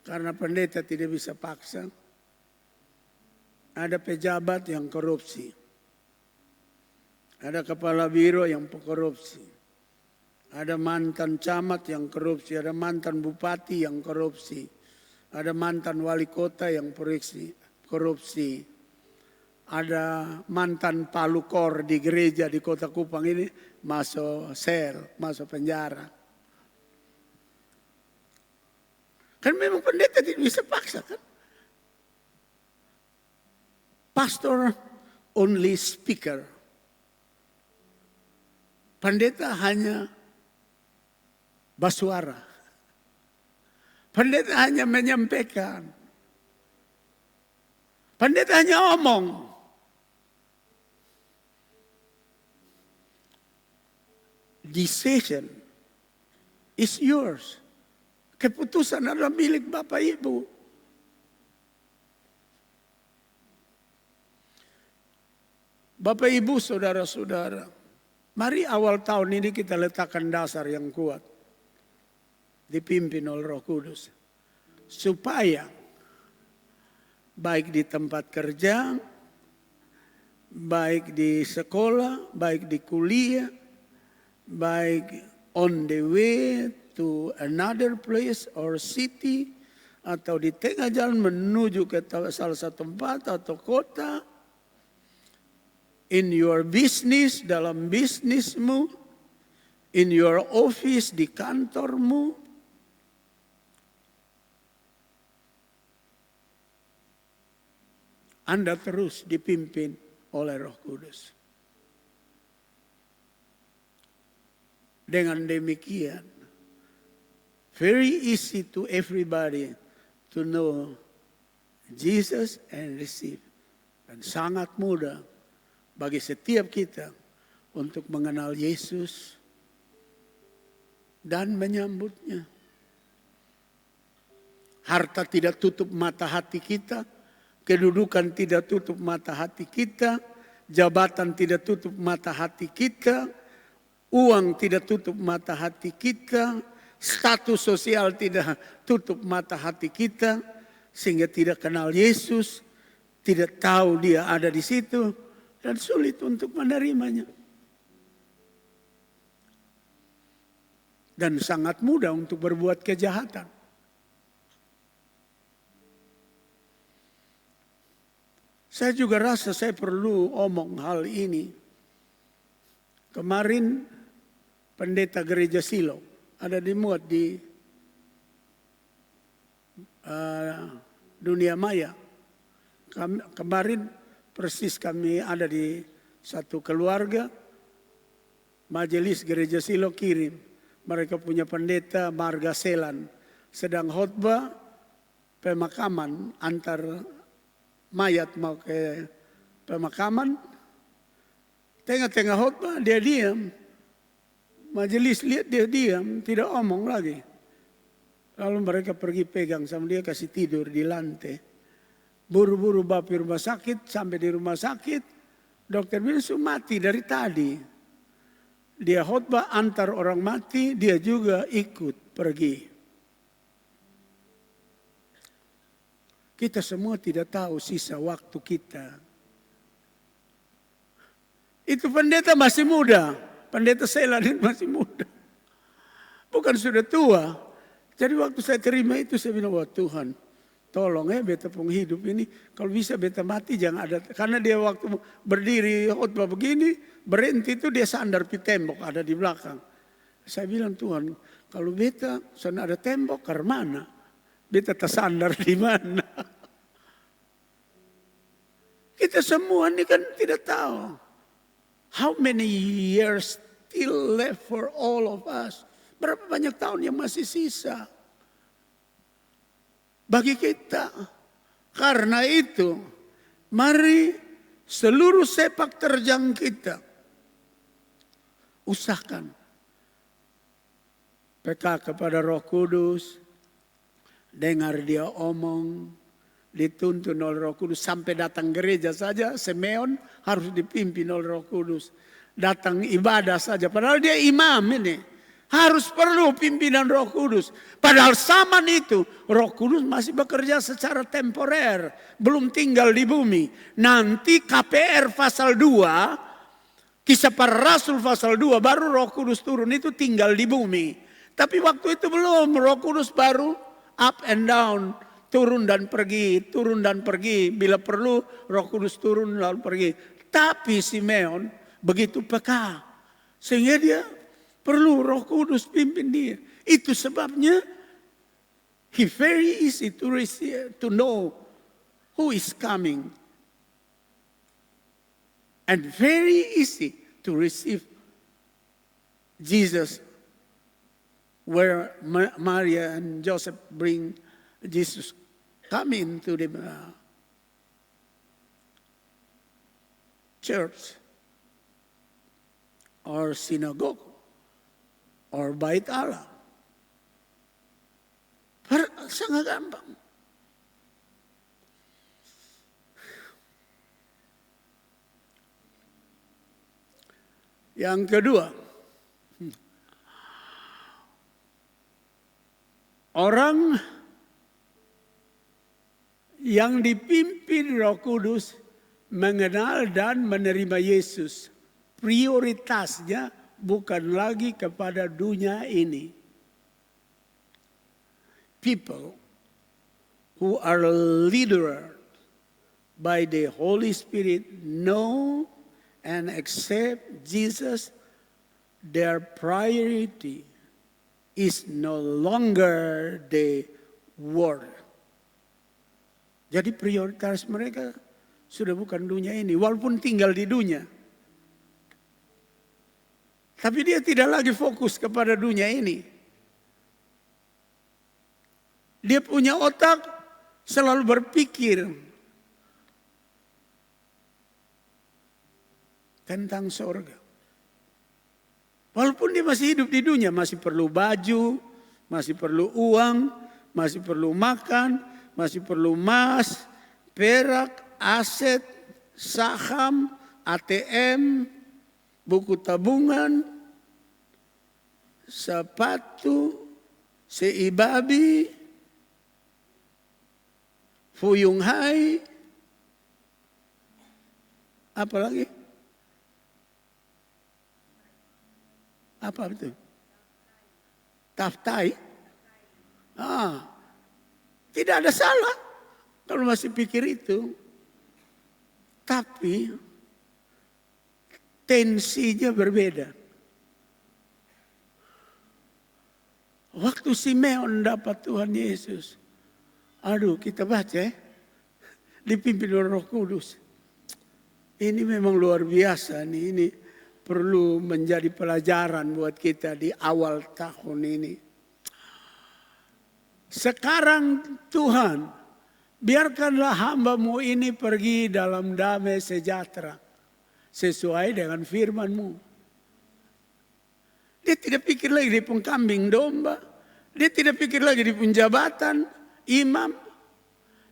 karena pendeta tidak bisa paksa, ada pejabat yang korupsi, ada kepala biro yang korupsi, ada mantan camat yang korupsi, ada mantan bupati yang korupsi, ada mantan wali kota yang korupsi, ada mantan palukor di gereja di Kota Kupang ini masuk sel, masuk penjara. Kan memang pendeta tidak bisa paksa kan? Pastor only speaker. Pendeta hanya basuara. Pendeta hanya menyampaikan. Pendeta hanya omong. Decision is yours. Keputusan adalah milik Bapak Ibu. Bapak Ibu, saudara-saudara, mari awal tahun ini kita letakkan dasar yang kuat. Dipimpin oleh Roh Kudus. Supaya baik di tempat kerja, baik di sekolah, baik di kuliah, baik on the way to another place or city, atau di tengah jalan menuju ke salah satu tempat atau kota, in your business, dalam bisnismu, in your office, di kantormu, Anda terus dipimpin oleh Roh Kudus. Dengan demikian, very easy to everybody to know Jesus and receive. Dan sangat mudah bagi setiap kita untuk mengenal Yesus dan menyambutnya. Harta tidak tutup mata hati kita, kedudukan tidak tutup mata hati kita, jabatan tidak tutup mata hati kita, uang tidak tutup mata hati kita, status sosial tidak tutup mata hati kita, sehingga tidak kenal Yesus, tidak tahu dia ada di situ, dan sulit untuk menerimanya. dan sangat mudah untuk berbuat kejahatan. Saya juga rasa saya perlu omong hal ini. Kemarin pendeta gereja Silo ada dimuat di dunia maya. Kemarin persis kami ada di satu keluarga, majelis gereja Silo kirim. Mereka punya pendeta Marga Selan sedang khotbah pemakaman antar mayat mau ke pemakaman. Tengah-tengah khotbah dia diam. Majelis lihat dia diam, tidak omong lagi. Lalu mereka pergi pegang sama dia, kasih tidur di lantai. Buru-buru bawa ke rumah sakit, sampai di rumah sakit. Dokter bilang sudah mati dari tadi. Dia khotbah antar orang mati, dia juga ikut pergi. Kita semua tidak tahu sisa waktu kita. Itu pendeta masih muda. Pendeta Selan masih muda. Bukan sudah tua. Jadi waktu saya terima itu saya bilang, wah Tuhan, tolong ya beta penghidup ini. Kalau bisa beta mati jangan ada. Karena dia waktu berdiri khotbah begini, berhenti itu dia sandar di tembok ada di belakang. Saya bilang Tuhan, kalau beta sana ada tembok ke mana? Beta tersandar di mana? Kita semua ini kan tidak tahu. How many years still left for all of us? Berapa banyak tahun yang masih sisa bagi kita. Karena itu, mari seluruh sepak terjang kita usahakan peka kepada Roh Kudus, dengar dia omong, dituntun oleh Roh Kudus. Sampai datang gereja saja, Simeon harus dipimpin oleh Roh Kudus. Datang ibadah saja, padahal dia imam ini. Harus perlu pimpinan Roh Kudus. Padahal zaman itu Roh Kudus masih bekerja secara temporer. Belum tinggal di bumi. Nanti KPR pasal 2, Kisah Para Rasul pasal 2, baru Roh Kudus turun itu tinggal di bumi. Tapi waktu itu belum, Roh Kudus baru up and down. Turun dan pergi, turun dan pergi. Bila perlu Roh Kudus turun lalu pergi. Tapi Simeon begitu peka. Sehingga dia perlu Roh Kudus pimpin dia. Itu sebabnya he very easy to receive, to know who is coming. And very easy to receive Jesus. Where Maria and Joseph bring Jesus come into the church or synagogue or bait Allah. Sangat gampang. Yang kedua, orang yang dipimpin Roh Kudus mengenal dan menerima Yesus. Prioritasnya bukan lagi kepada dunia ini. People who are led by the Holy Spirit know and accept Jesus, their priority is no longer the world. Jadi prioritas mereka sudah bukan dunia ini, walaupun tinggal di dunia. Tapi dia tidak lagi fokus kepada dunia ini. Dia punya otak selalu berpikir tentang surga. Walaupun dia masih hidup di dunia, masih perlu baju, masih perlu uang, masih perlu makan, masih perlu emas, perak, aset, saham, ATM, buku tabungan, sepatu, seibabi, fuyung hai, apa lagi? Apa itu? Taftai. Tidak ada salah kalau masih pikir itu. Tapi tensinya berbeda. Waktu Simeon dapat Tuhan Yesus. Aduh, kita baca dipimpin oleh Roh Kudus. Ini memang luar biasa nih. Ini perlu menjadi pelajaran buat kita di awal tahun ini. Sekarang Tuhan, biarkanlah hamba-Mu ini pergi dalam damai sejahtera. Sesuai dengan firman-Mu. Dia tidak pikir lagi di pengkambing domba. Dia tidak pikir lagi di penjabatan imam.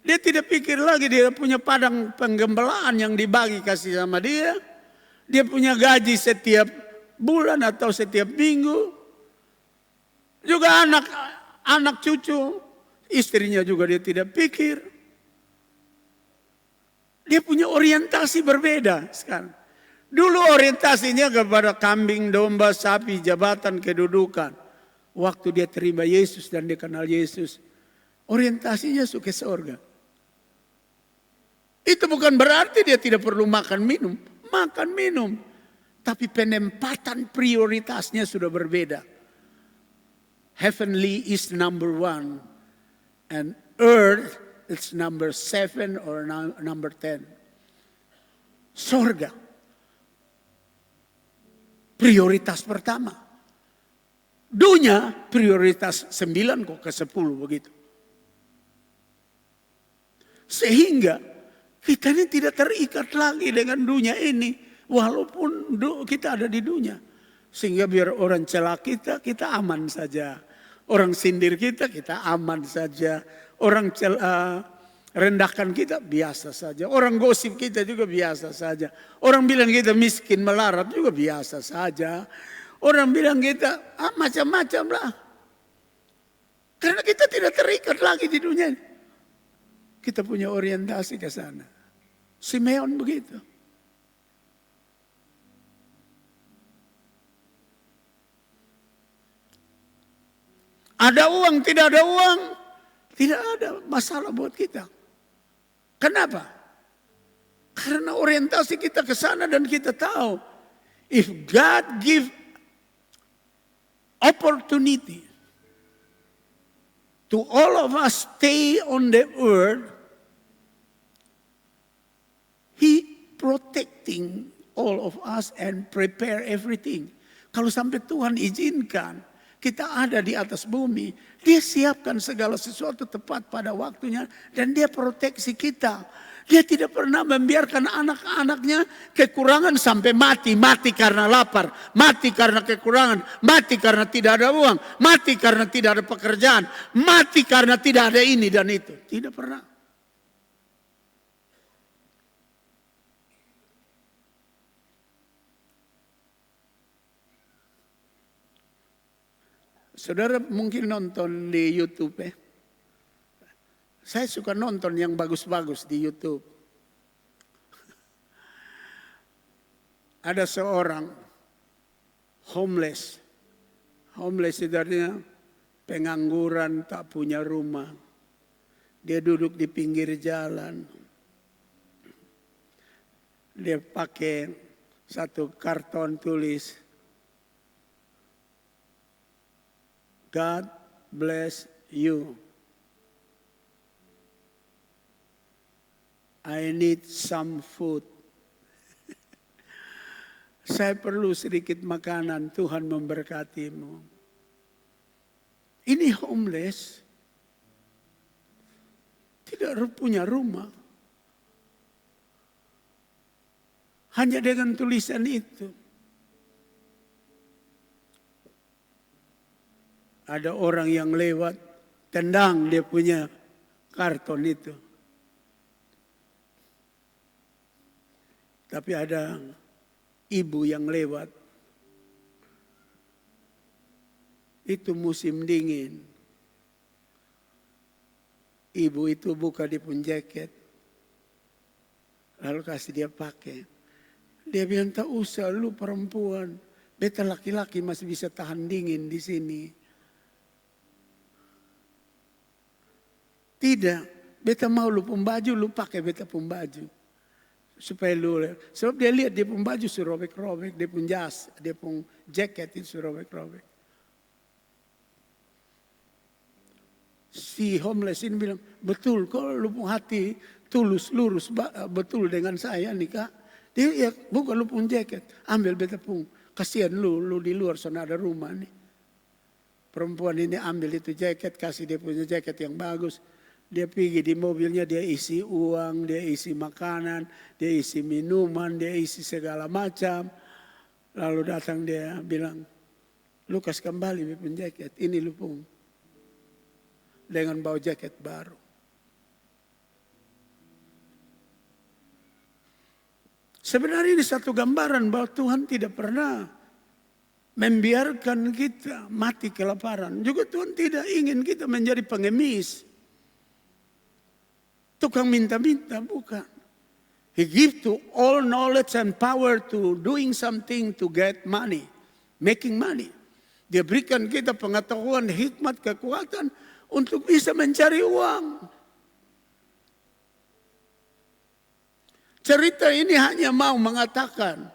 Dia tidak pikir lagi dia punya padang penggembelaan yang dibagi kasih sama dia. Dia punya gaji setiap bulan atau setiap minggu. Juga anak cucu, istrinya juga dia tidak pikir. Dia punya orientasi berbeda sekarang. Dulu orientasinya kepada kambing, domba, sapi, jabatan, kedudukan. Waktu dia terima Yesus dan dia kenal Yesus, orientasinya ke surga. Itu bukan berarti dia tidak perlu makan minum. Makan minum. Tapi penempatan prioritasnya sudah berbeda. Heavenly is number 1. And earth is number 7 or number 10. Surga. Prioritas pertama. Dunia prioritas 9 kok ke 10 begitu. Sehingga kita ini tidak terikat lagi dengan dunia ini. Walaupun kita ada di dunia. Sehingga biar orang celak kita aman saja. Orang sindir kita aman saja. Orang rendahkan kita biasa saja. Orang gosip kita juga biasa saja. Orang bilang kita miskin melarat juga biasa saja. Orang bilang kita macam-macam lah. Karena kita tidak terikat lagi di dunia ini. Kita punya orientasi ke sana. Simeon begitu. Ada uang, tidak ada uang. Tidak ada masalah buat kita. Kenapa? Karena orientasi kita ke sana dan kita tahu. If God give opportunity to all of us stay on the earth, He protecting all of us and prepare everything. Kalau sampai Tuhan izinkan kita ada di atas bumi, Dia siapkan segala sesuatu tepat pada waktunya dan Dia proteksi kita. Dia tidak pernah membiarkan anak-anaknya kekurangan sampai mati. Mati karena lapar, mati karena kekurangan, mati karena tidak ada uang, mati karena tidak ada pekerjaan, mati karena tidak ada ini dan itu. Tidak pernah. Saudara mungkin nonton di YouTube ya. Saya suka nonton yang bagus-bagus di YouTube. Ada seorang homeless. Homeless itu artinya pengangguran, tak punya rumah. Dia duduk di pinggir jalan. Dia pakai satu karton tulis, God bless you. I need some food. Saya perlu sedikit makanan, Tuhan memberkatimu. Ini homeless. Tidak punya rumah. Hanya dengan tulisan itu. Ada orang yang lewat, tendang dia punya karton itu. Tapi ada ibu yang lewat. Itu musim dingin. Ibu itu buka dia pun jaket. Lalu kasih dia pakai. Dia bilang, tak usah lu perempuan. Beta laki-laki masih bisa tahan dingin di sini. Tidak, beta mau lu pun baju, lu pakai beta pun baju. Supaya lu, sebab dia lihat dia pun baju surobek-robek, dia pun jas, dia pun jaket itu surobek-robek. Si homeless ini bilang, betul kok lu pun hati tulus, lurus, betul dengan saya nih kak. Dia ya bukan lu pun jaket, ambil beta pun. Kasihan lu di luar sana ada rumah nih. Perempuan ini ambil itu jaket, kasih dia punya jaket yang bagus. Dia pergi di mobilnya, dia isi uang, dia isi makanan, dia isi minuman, dia isi segala macam. Lalu datang dia bilang, lu kasih kembali pun jaket, ini lu pun. Dengan bawa jaket baru. Sebenarnya ini satu gambaran bahwa Tuhan tidak pernah membiarkan kita mati kelaparan. Juga Tuhan tidak ingin kita menjadi pengemis. Tukang minta-minta, bukan. He give to all knowledge and power to doing something to get money. Making money. Dia berikan kita pengetahuan, hikmat, kekuatan untuk bisa mencari uang. Cerita ini hanya mau mengatakan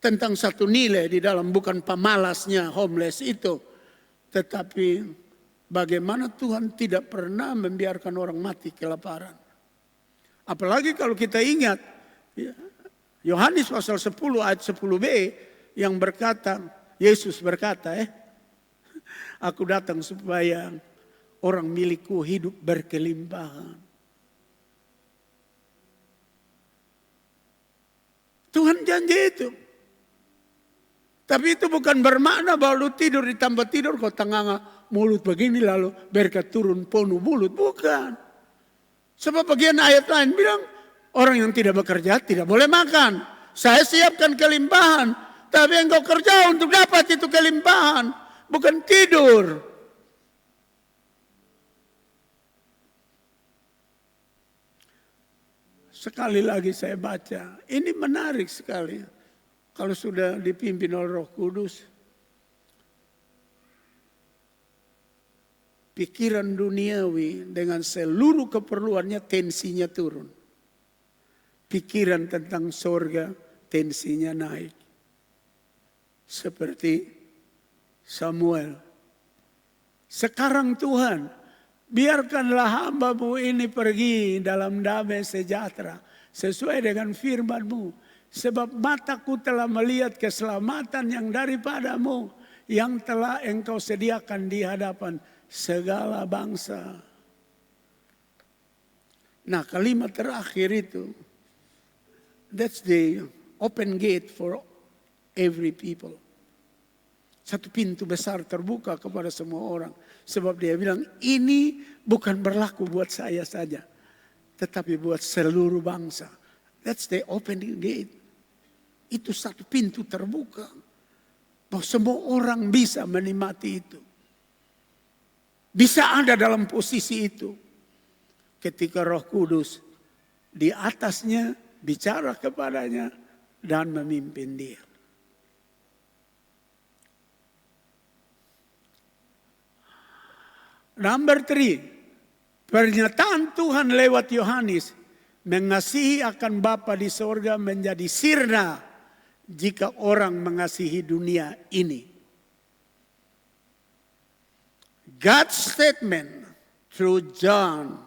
tentang satu nilai di dalam, bukan pemalasnya homeless itu. Tetapi bagaimana Tuhan tidak pernah membiarkan orang mati kelaparan. Apalagi kalau kita ingat Yohanes pasal 10 ayat 10b yang berkata, Yesus berkata, aku datang supaya orang milikku hidup berkelimpahan. Tuhan janji itu. Tapi itu bukan bermakna bahwa lu tidur ditambah tidur kau tengah mulut begini lalu berkat turun penuh mulut. Bukan. Sebab bagian ayat lain bilang orang yang tidak bekerja tidak boleh makan. Saya siapkan kelimpahan. Tapi engkau kerja untuk dapat itu kelimpahan. Bukan tidur. Sekali lagi saya baca. Ini menarik sekali. Kalau sudah dipimpin oleh Roh Kudus, pikiran duniawi dengan seluruh keperluannya tensinya turun. Pikiran tentang surga tensinya naik. Seperti Samuel. Sekarang Tuhan, biarkanlah hamba-Mu ini pergi dalam damai sejahtera. Sesuai dengan firman-Mu. Sebab mataku telah melihat keselamatan yang daripada-Mu. Yang telah Engkau sediakan di hadapan segala bangsa. Nah, kalimat terakhir itu. That's the open gate for every people. Satu pintu besar terbuka kepada semua orang. Sebab dia bilang ini bukan berlaku buat saya saja. Tetapi buat seluruh bangsa. That's the opening gate. Itu satu pintu terbuka. Bahwa semua orang bisa menikmati itu. Bisa ada dalam posisi itu. Ketika Roh Kudus di atasnya bicara kepadanya dan memimpin dia. Number 3. Pernyataan Tuhan lewat Yohanes mengasihi akan Bapa di sorga menjadi sirna jika orang mengasihi dunia ini. God's statement through John,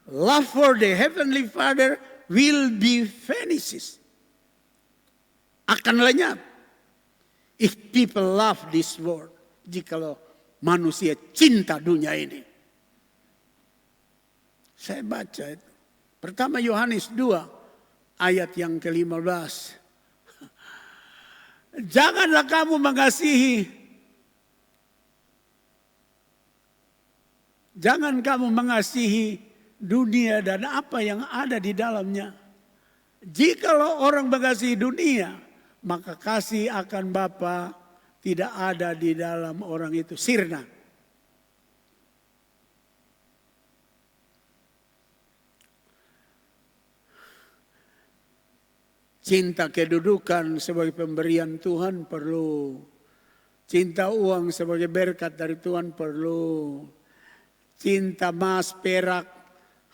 love for the Heavenly Father will be vanishes. Akan lenyap. If people love this world. Jikalau manusia cinta dunia ini. Saya baca itu. Pertama Yohanes 2 ayat yang ke-15. Janganlah kamu mengasihi dunia dan apa yang ada di dalamnya. Jikalau orang mengasihi dunia, maka kasih akan Bapa tidak ada di dalam orang itu. Sirna. Cinta kedudukan sebagai pemberian Tuhan perlu. Cinta uang sebagai berkat dari Tuhan perlu. cinta emas, perak,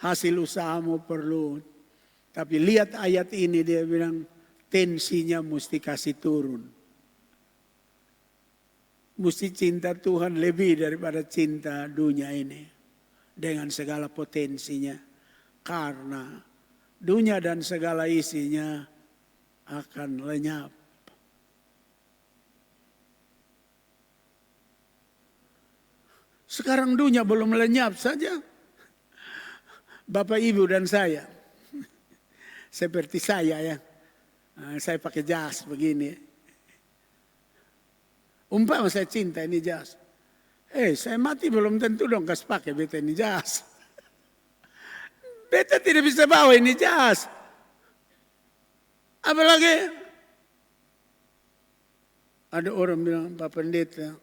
hasil usahamu perlu. Tapi lihat ayat ini, dia bilang tensinya mesti kasih turun. Mesti cinta Tuhan lebih daripada cinta dunia ini. Dengan segala potensinya. Karena dunia dan segala isinya akan lenyap. Sekarang dunia belum lenyap saja. Bapak, Ibu, dan saya. Seperti saya ya. Saya pakai jas begini. Umpama saya cinta ini jas. Saya mati belum tentu dong kas pakai beta ini jas. Beta tidak bisa bawa ini jas. Apalagi ada orang bilang, Pak Pendeta,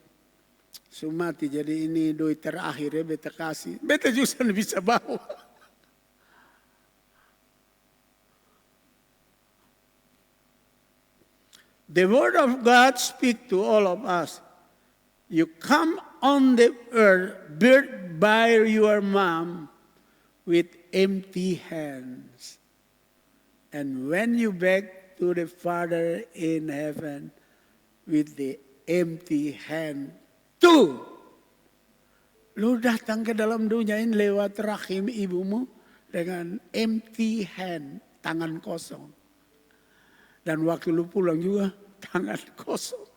mati jadi ini duit terakhir ya beta kasih. Beta juga bisa bawa. The word of God speak to all of us. You come on the earth, birthed by your mom, with empty hands. And when you back to the Father in heaven, with the empty hand too. Lu datang ke dalam dunia ini lewat rahim ibumu dengan empty hand, tangan kosong. Dan waktu lu pulang juga tangan kosong.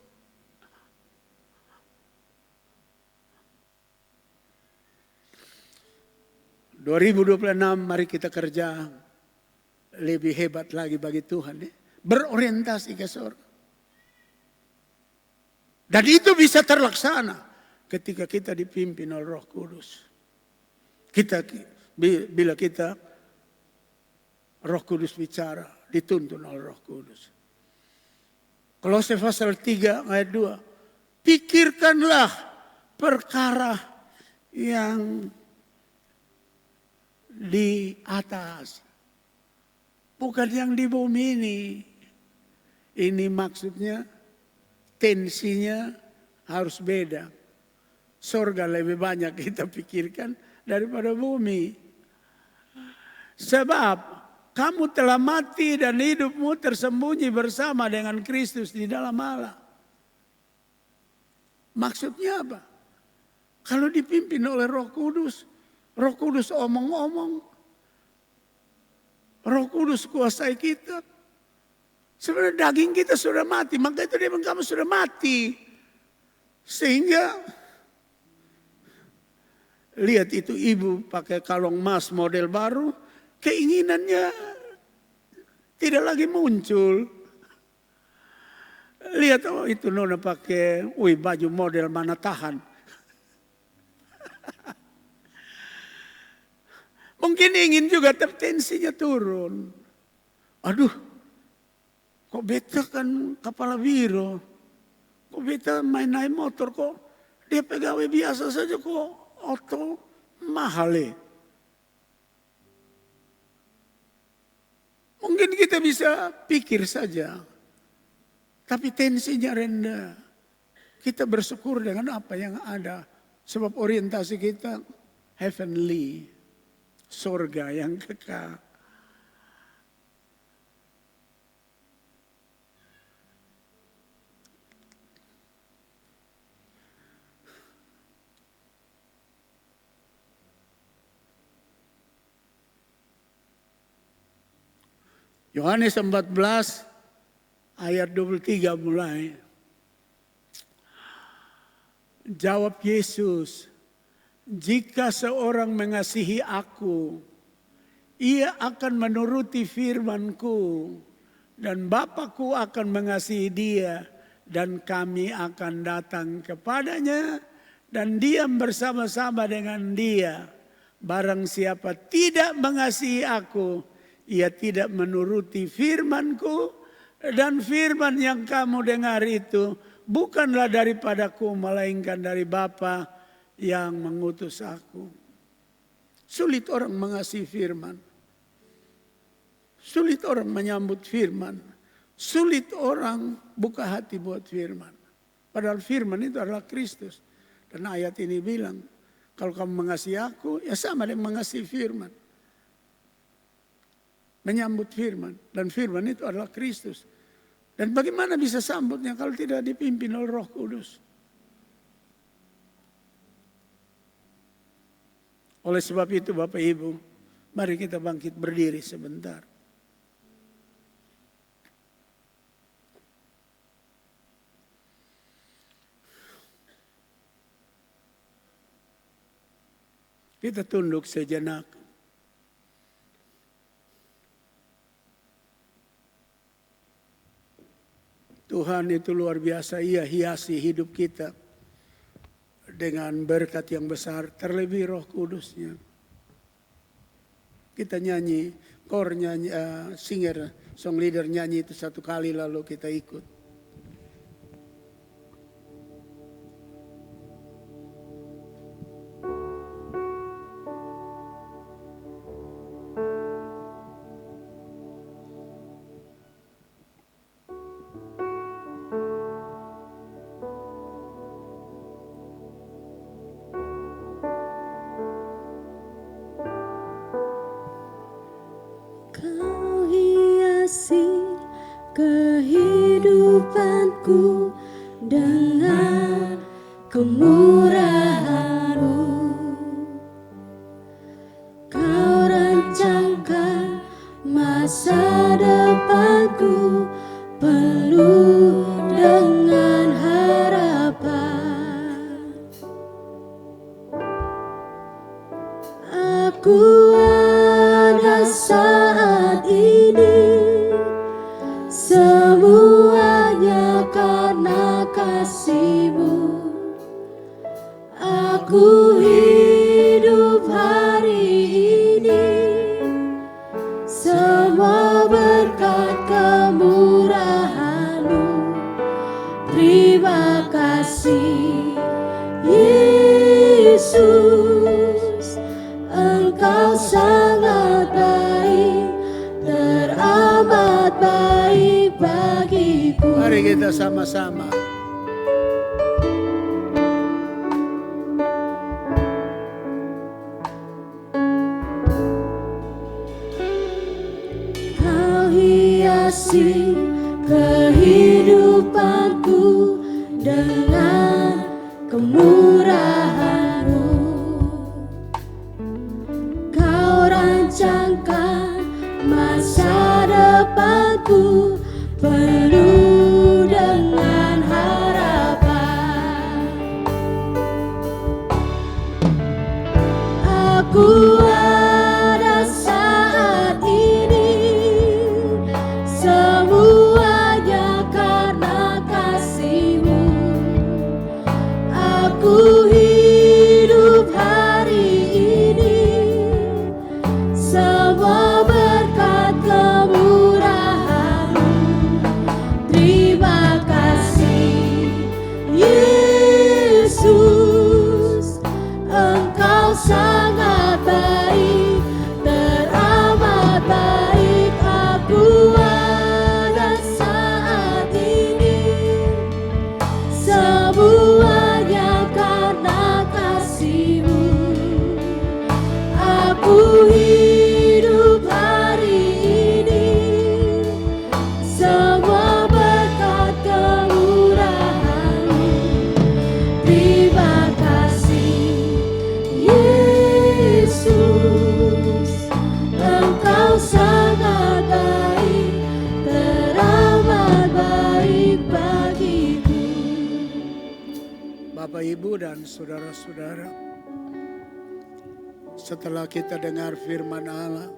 ...2026 mari kita kerja lebih hebat lagi bagi Tuhan. Berorientasi ke surga. Dan itu bisa terlaksana ketika kita dipimpin oleh Roh Kudus. Bila kita Roh Kudus bicara, dituntun oleh Roh Kudus. Kolose pasal 3 ayat 2. Pikirkanlah perkara yang di atas. Bukan yang di bumi ini. Ini maksudnya tensinya harus beda. Surga lebih banyak kita pikirkan daripada bumi. Sebab kamu telah mati dan hidupmu tersembunyi bersama dengan Kristus di dalam Allah. Maksudnya apa? Kalau dipimpin oleh Roh Kudus omong-omong. Roh Kudus kuasai kita. Sebenarnya daging kita sudah mati. Maka itu dia bilang kamu sudah mati. Sehingga lihat itu ibu pakai kalung emas model baru. Keinginannya tidak lagi muncul. Lihat itu nona pakai baju model mana tahan. Mungkin ingin juga tensinya turun. Aduh, kok beta kan kepala biro. Kok beta main naik motor kok. Dia pegawai biasa saja kok auto mahal. Mungkin kita bisa pikir saja. Tapi tensinya rendah. Kita bersyukur dengan apa yang ada. Sebab orientasi kita heavenly. Surga yang kekal. Yohanes 14 ayat 23 mulai. Jawab Yesus, jika seorang mengasihi aku, ia akan menuruti firman-Ku, dan Bapa-Ku akan mengasihi dia, dan kami akan datang kepadanya, dan diam bersama-sama dengan dia. Barang siapa tidak mengasihi aku, ia tidak menuruti firman-Ku, dan firman yang kamu dengar itu bukanlah daripadaku, melainkan dari Bapa yang mengutus aku. Sulit orang mengasihi firman. Sulit orang menyambut firman. Sulit orang buka hati buat firman. Padahal firman itu adalah Kristus. Dan ayat ini bilang, Kalau kamu mengasihi aku, ya sama dengan mengasihi firman. Menyambut firman. Dan firman itu adalah Kristus. Dan bagaimana bisa sambutnya kalau tidak dipimpin oleh Roh Kudus? Oleh sebab itu Bapak Ibu, mari kita bangkit berdiri sebentar. Kita tunduk sejenak. Tuhan itu luar biasa, Ia hiasi hidup kita dengan berkat yang besar, terlebih Roh Kudusnya. Kita nyanyi, kor nyanyi, singer, song leader nyanyi itu satu kali lalu kita ikut. Kau hiasi kehidupanku dengan kemurahan-Mu. Kau rancangkan masa depanku penuh dengan harapan. Aku ada saat ini, semuanya karena kasih-Mu. Aku hidup hari ini, semua berkat kemurahan-Mu. Terima kasih Yesus, Engkau sangat baik, teramat baik bagiku. Mari kita sama-sama. Kau hiasi kehidupanku dengan kemurahan-Mu. Kau rancangkan masa depanku penuh dengan harapan. Aku ada saat ini, semuanya karena kasih-Mu. Aku hidup hari ini, semua berkat kemurahan-Mu. Terima kasih Yesus, Engkau sangat baik, teramat baik. Aku ada saat ini, semuanya karena kasih-Mu. Aku hidup hari ini, semua berkat kemurahan-Mu. Terima kasih Yesus, Engkau sangat baik, teramat baik bagiku. Bapak, Ibu, dan saudara-saudara, setelah kita dengar firman Allah,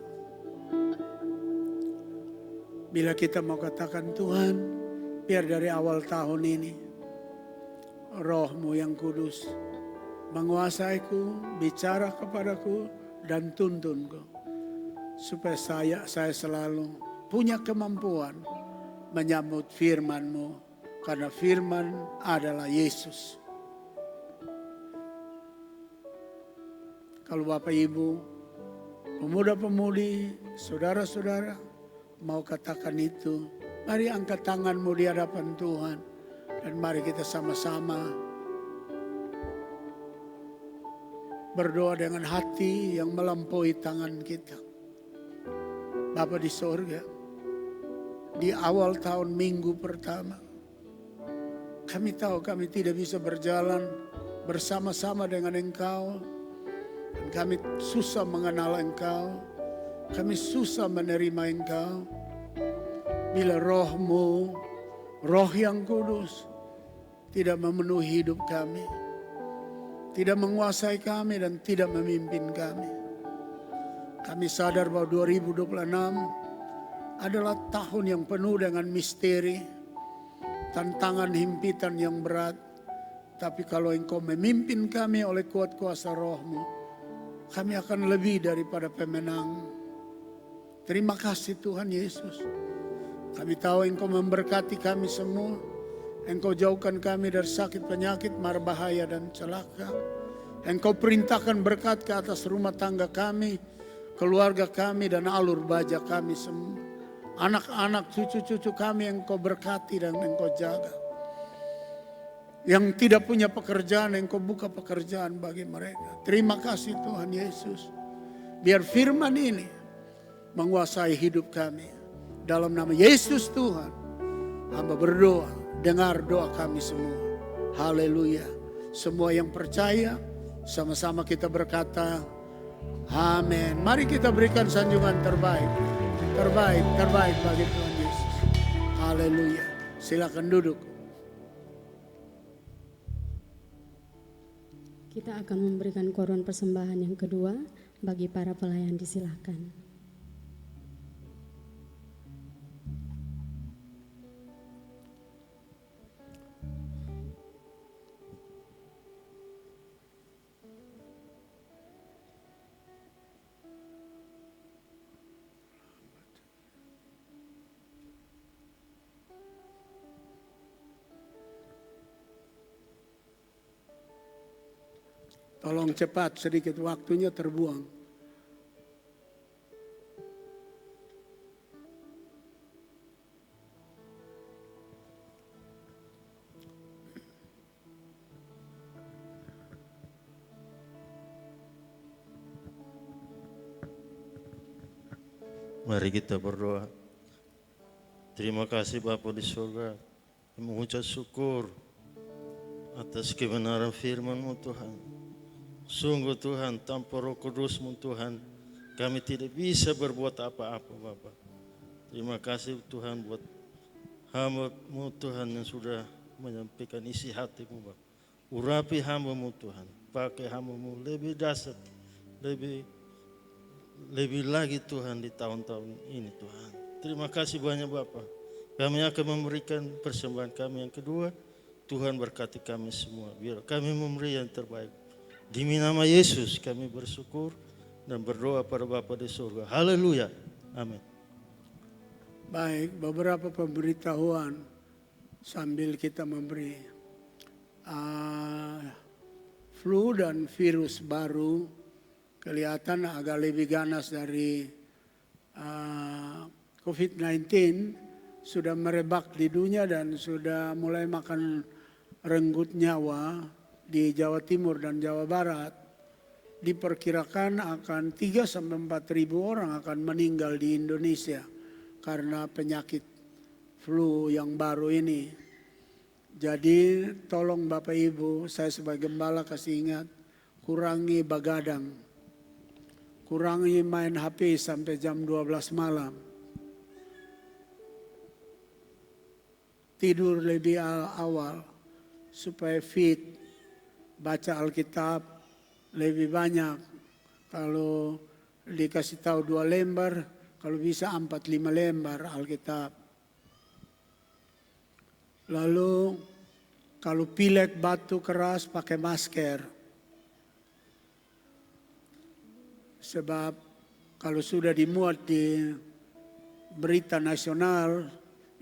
bila kita mau katakan, Tuhan, biar dari awal tahun ini Roh-Mu yang kudus menguasaiku, bicara kepadaku, dan tuntunku, supaya saya selalu punya kemampuan menyambut firman-Mu, karena firman adalah Yesus. Kalau Bapak Ibu, pemuda-pemudi, saudara-saudara mau katakan itu, mari angkat tanganmu di hadapan Tuhan. Dan mari kita sama-sama berdoa dengan hati yang melampaui tangan kita. Bapa di sorga, di awal tahun minggu pertama, kami tahu kami tidak bisa berjalan bersama-sama dengan Engkau. Dan kami susah mengenal Engkau, kami susah menerima Engkau. Bila Roh-Mu, Roh yang kudus, tidak memenuhi hidup kami, tidak menguasai kami dan tidak memimpin kami. Kami sadar bahwa 2026 adalah tahun yang penuh dengan misteri, tantangan himpitan yang berat. Tapi kalau Engkau memimpin kami oleh kuat kuasa Roh-Mu, kami akan lebih daripada pemenang. Terima kasih Tuhan Yesus. Kami tahu Engkau memberkati kami semua. Engkau jauhkan kami dari sakit, penyakit, mara bahaya dan celaka. Engkau perintahkan berkat ke atas rumah tangga kami, keluarga kami dan alur baja kami semua. Anak-anak, cucu-cucu kami Engkau berkati dan Engkau jaga. Yang tidak punya pekerjaan, Engkau buka pekerjaan bagi mereka. Terima kasih Tuhan Yesus. Biar firman ini menguasai hidup kami. Dalam nama Yesus Tuhan, hamba berdoa, dengar doa kami semua. Haleluya. Semua yang percaya, sama-sama kita berkata, amin. Mari kita berikan sanjungan terbaik. Terbaik bagi Tuhan Yesus. Haleluya. Silakan duduk. Kita akan memberikan koron persembahan yang kedua bagi para pelayan, disilahkan. Tolong cepat, sedikit waktunya terbuang. Mari kita berdoa. Terima kasih Bapa di surga. Mengucap syukur atas kebenaran firman-Mu Tuhan. Sungguh Tuhan, tanpa Roh Kudus-Mu Tuhan, kami tidak bisa berbuat apa-apa Bapa. Terima kasih Tuhan buat hamba-Mu Tuhan yang sudah menyampaikan isi hati-Mu Bapa. Urapi hamba-Mu Tuhan, pakai hamba-Mu lebih dahsyat, lebih lagi Tuhan di tahun-tahun ini Tuhan. Terima kasih banyak Bapa. Kami akan memberikan persembahan kami yang kedua. Tuhan berkati kami semua, biar kami memberi yang terbaik. Demi nama Yesus kami bersyukur dan berdoa pada Bapa di surga. Haleluya. Amin. Baik, beberapa pemberitahuan sambil kita memberi. Flu dan virus baru kelihatan agak lebih ganas dari COVID-19, sudah merebak di dunia dan sudah mulai makan renggut nyawa. Di Jawa Timur dan Jawa Barat diperkirakan akan 3-4 ribu orang akan meninggal di Indonesia karena penyakit flu yang baru ini. Jadi tolong Bapak Ibu, saya sebagai gembala kasih ingat, kurangi begadang, kurangi main HP sampai jam 12 malam, tidur lebih awal supaya fit. Baca Alkitab lebih banyak. Kalau dikasih tahu 2 lembar, kalau bisa 4-5 lembar Alkitab. Lalu kalau pilek batu keras pakai masker. Sebab kalau sudah dimuat di berita nasional,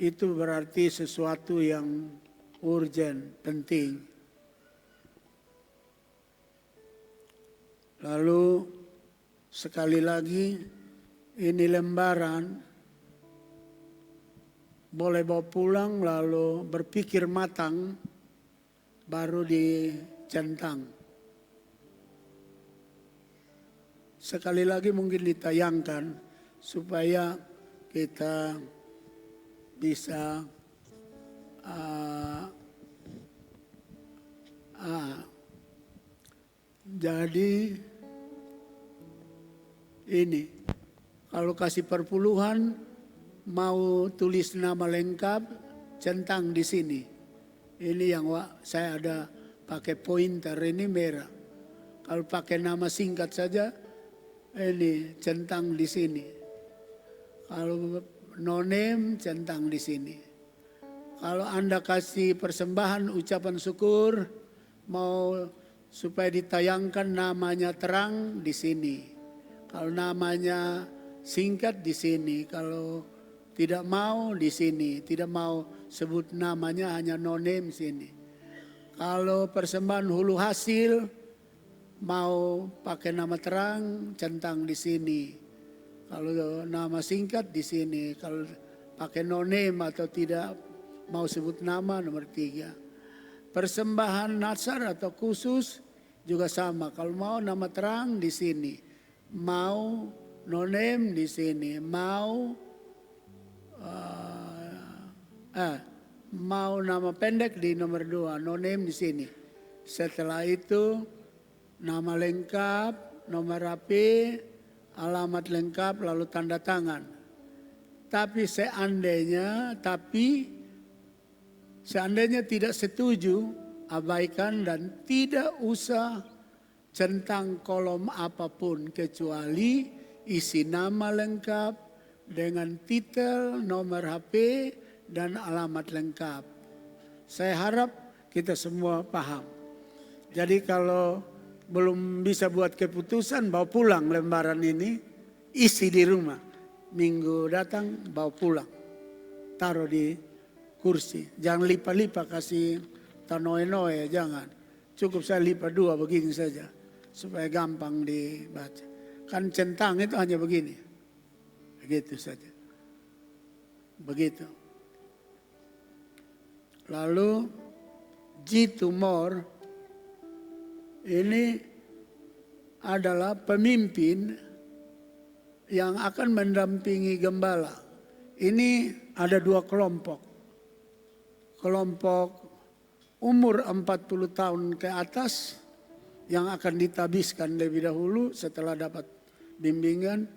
itu berarti sesuatu yang urgent, penting. Lalu sekali lagi ini lembaran boleh bawa pulang lalu berpikir matang baru dicentang. sekali lagi mungkin ditayangkan supaya kita bisa jadi ini kalau kasih perpuluhan mau tulis nama lengkap centang di sini. Ini yang saya ada pakai pointer ini merah. Kalau pakai nama singkat saja ini centang di sini. Kalau no name centang di sini. Kalau Anda kasih persembahan ucapan syukur mau supaya ditayangkan namanya terang di sini. Kalau namanya singkat di sini, kalau tidak mau di sini, tidak mau sebut namanya hanya no name sini. Kalau persembahan hulu hasil mau pakai nama terang centang di sini. Kalau nama singkat di sini, kalau pakai no name atau tidak mau sebut nama nomor 3. Persembahan nasar atau khusus juga sama. Kalau mau nama terang di sini, mau no name di sini, mau nama pendek di nomor 2, no name di sini. Setelah itu nama lengkap, nomor HP, alamat lengkap, lalu tanda tangan. Tapi seandainya tidak setuju, abaikan dan tidak usah centang kolom apapun kecuali isi nama lengkap dengan titel, nomor HP, dan alamat lengkap. Saya harap kita semua paham. Jadi kalau belum bisa buat keputusan, bawa pulang lembaran ini, isi di rumah. Minggu datang bawa pulang, taruh di kursi. Jangan lipat-lipat kasih tanoe-noe, jangan. Cukup saya lipat 2 begini saja, supaya gampang dibaca. Kan centang itu hanya begini, begitu saja. Begitu. Lalu G2more ini adalah pemimpin yang akan mendampingi gembala. Ini ada 2 kelompok. Kelompok umur 40 tahun ke atas yang akan ditabiskan lebih dahulu setelah dapat bimbingan.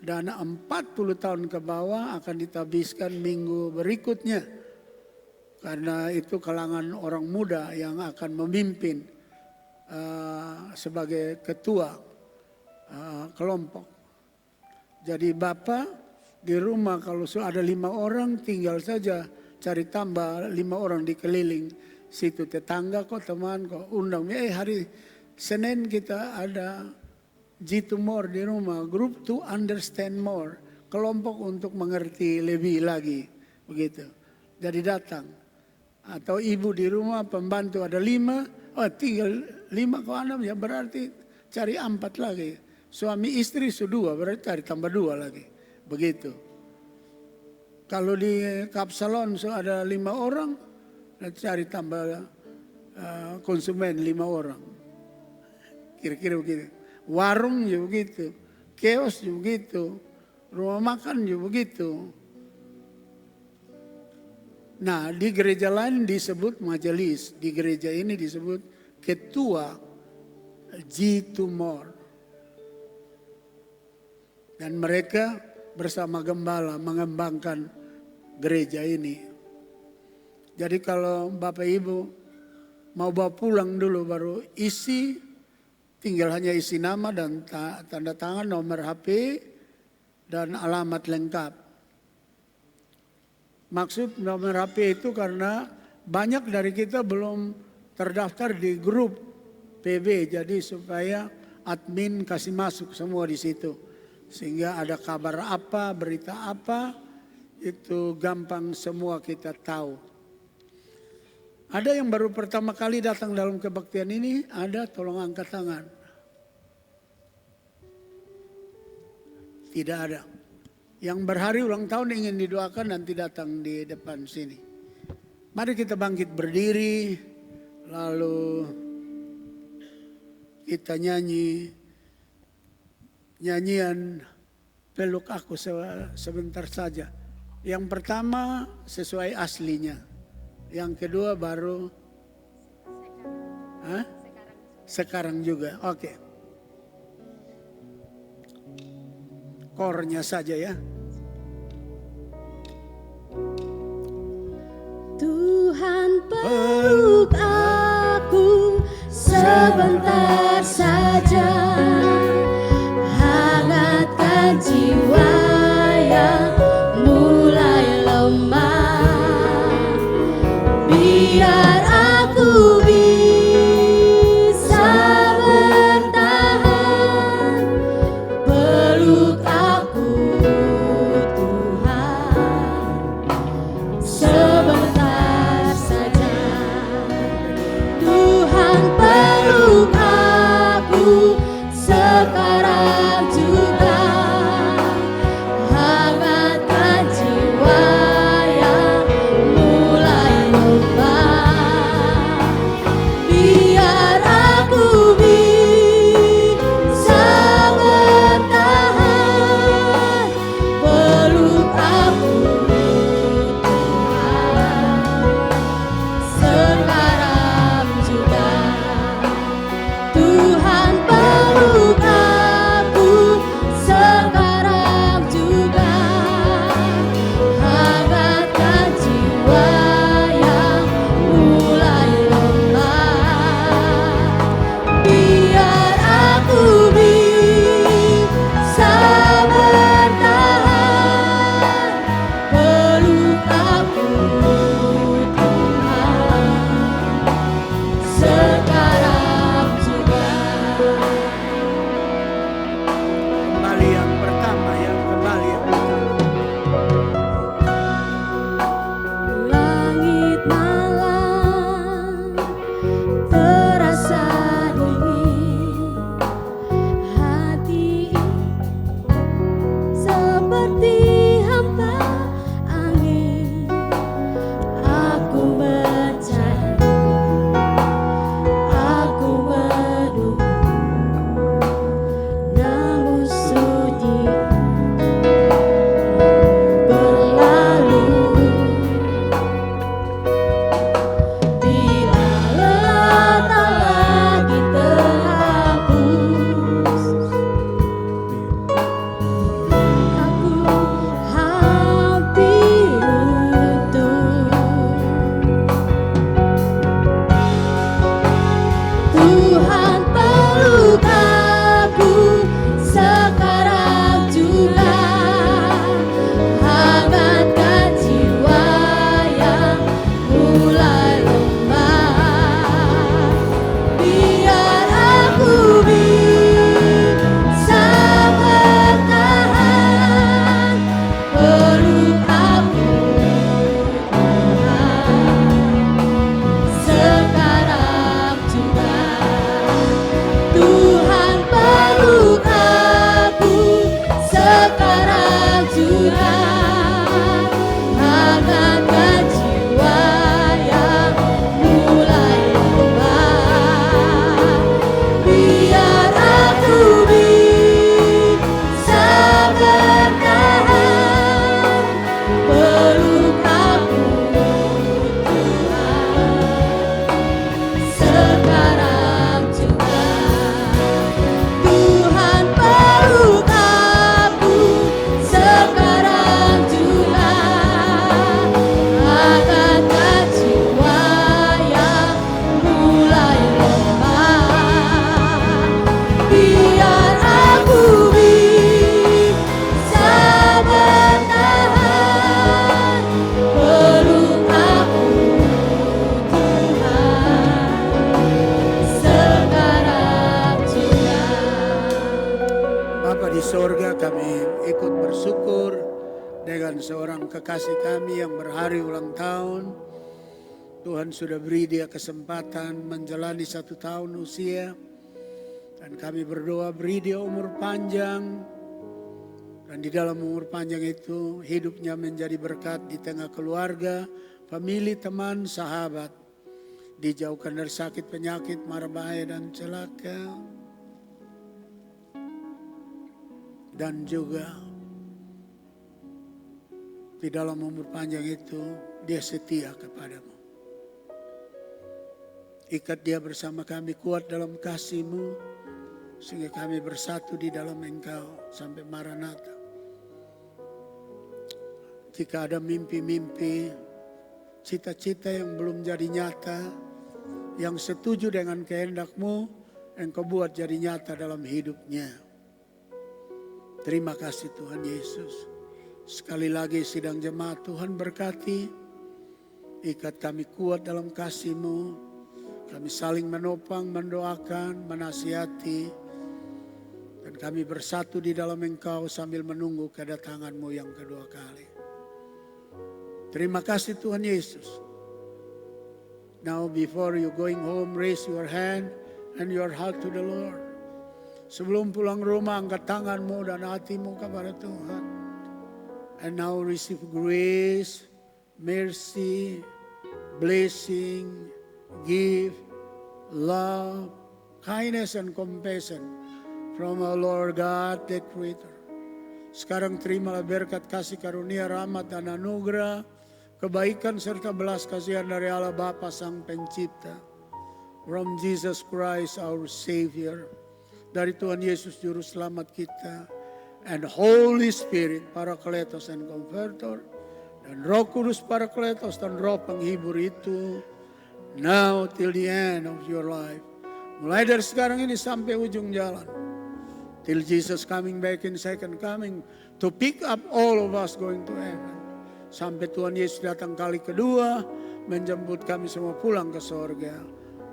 Dan 40 tahun ke bawah akan ditabiskan minggu berikutnya. Karena itu kalangan orang muda yang akan memimpin sebagai ketua kelompok. Jadi Bapak di rumah kalau sudah ada 5 orang tinggal saja cari tambah 5 orang di keliling situ, tetangga kok, teman kok, undang. Hari Senin kita ada G2more di rumah, group to understand more, kelompok untuk mengerti lebih lagi, begitu. Jadi datang. Atau ibu di rumah pembantu ada 5, tinggal 5 kok Anda, ya berarti cari 4 lagi. Suami istri sudah 2, berarti cari tambah 2 lagi. Begitu. Kalau di Kapsalon ada 5 orang, cari tambah konsumen 5 orang. Kira-kira begitu. Warung juga begitu. Kios juga begitu. Rumah makan juga begitu. Nah, di gereja lain disebut majelis. Di gereja ini disebut ketua G2more. Dan mereka bersama gembala mengembangkan gereja ini. Jadi kalau Bapak Ibu mau bawa pulang dulu baru isi, tinggal hanya isi nama dan tanda tangan, nomor HP, dan alamat lengkap. Maksud nomor HP itu karena banyak dari kita belum terdaftar di grup PB. Jadi supaya admin kasih masuk semua di situ. Sehingga ada kabar apa, berita apa, itu gampang semua kita tahu. Ada yang baru pertama kali datang dalam kebaktian ini, ada, tolong angkat tangan. Tidak ada. Yang berhari ulang tahun ingin didoakan nanti datang di depan sini. Mari kita bangkit berdiri, lalu kita nyanyi nyanyian peluk aku sebentar saja. Yang pertama sesuai aslinya. Yang kedua baru sekarang juga. Oke. Kornya saja ya. Tuhan peluk aku sebentar saja, hangatkan jiwa yang mulai lemah, biar aku bisa bertahan. Peluk aku Tuhan sebentar saja. Tuhan peluk aku sekarang juga, hangatkan jiwa yang mulai lemah, biar aku bisa bertahan. Peluk aku sekarang juga. Tuhan peluk aku sekarang juga, hangatkan jiwa yang mulai lemah, biar aku bisa bertahan. Peluk aku sekarang juga. Kembali yang pertama ya, kembali yang pertama. Langit malam terasa dingin, hati seperti hampa angin. Aku mencari, aku menunggu, namun sunyi berlalu. Bila lelah tak lagi terhapus, aku hampir runtuh. Tuhan peluk aku sekarang juga, hangatkan jiwa yang mulai lemah, biar aku bisa bertahan. Peluk aku sekarang juga. Tuhan peluk aku sekarang juga, hangatkan jiwa yang mulai lemah, biar aku bisa bertahan. Peluk aku sekarang juga. Tuhan peluk aku sekarang juga, hangatkan jiwa yang mulai lemah, biar aku bisa bertahan. Peluk aku sekarang juga. Bapa di sorga, kami ikut bersyukur dengan seorang kekasih kami yang berhari ulang tahun. Tuhan sudah beri dia kesempatan menjalani 1 tahun usia. Dan kami berdoa beri dia umur panjang. Dan di dalam umur panjang itu hidupnya menjadi berkat di tengah keluarga, famili, teman, sahabat. Dijauhkan dari sakit, penyakit, mara bahaya dan celaka. Dan juga di dalam umur panjang itu dia setia kepadamu. Ikat dia bersama kami kuat dalam kasih-Mu, sehingga kami bersatu di dalam Engkau sampai Maranatha. Jika ada mimpi-mimpi, cita-cita yang belum jadi nyata, yang setuju dengan kehendak-Mu, Engkau buat jadi nyata dalam hidupnya. Terima kasih Tuhan Yesus. Sekali lagi sidang jemaat Tuhan berkati, ikat kami kuat dalam kasih-Mu. Kami saling menopang, mendoakan, menasihati. Dan kami bersatu di dalam Engkau sambil menunggu kedatangan-Mu yang kedua kali. Terima kasih Tuhan Yesus. Now before you going home, raise your hand and your heart to the Lord. Sebelum pulang rumah, angkat tanganmu dan hatimu kepada Tuhan. And now receive grace, mercy, blessing, give, love, kindness and compassion from our Lord God the Creator. Sekarang terimalah berkat kasih karunia, rahmat dan anugerah, kebaikan serta belas kasihan dari Allah Bapa Sang Pencipta, from Jesus Christ our Savior, dari Tuhan Yesus Juru Selamat kita, and Holy Spirit, Parakletos and Comforter, dan Roh Kudus Parakletos dan Roh Penghibur itu, now till the end of your life. Mulai dari sekarang ini sampai ujung jalan. Till Jesus coming back in second coming to pick up all of us going to heaven. Sampai Tuhan Yesus datang kali kedua menjemput kami semua pulang ke sorga.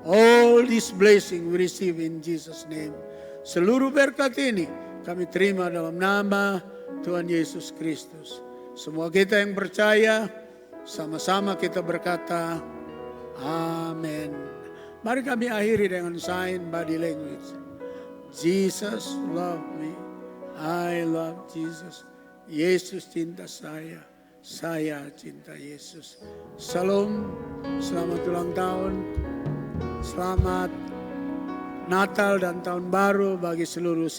All this blessing we receive in Jesus' name. Seluruh berkat ini kami terima dalam nama Tuhan Yesus Kristus. Semua kita yang percaya sama-sama kita berkata amin. Mari kami akhiri dengan sign body language. Jesus love me, I love Jesus. Yesus cinta saya cinta Yesus. Salam, selamat ulang tahun, selamat Natal dan Tahun Baru bagi seluruh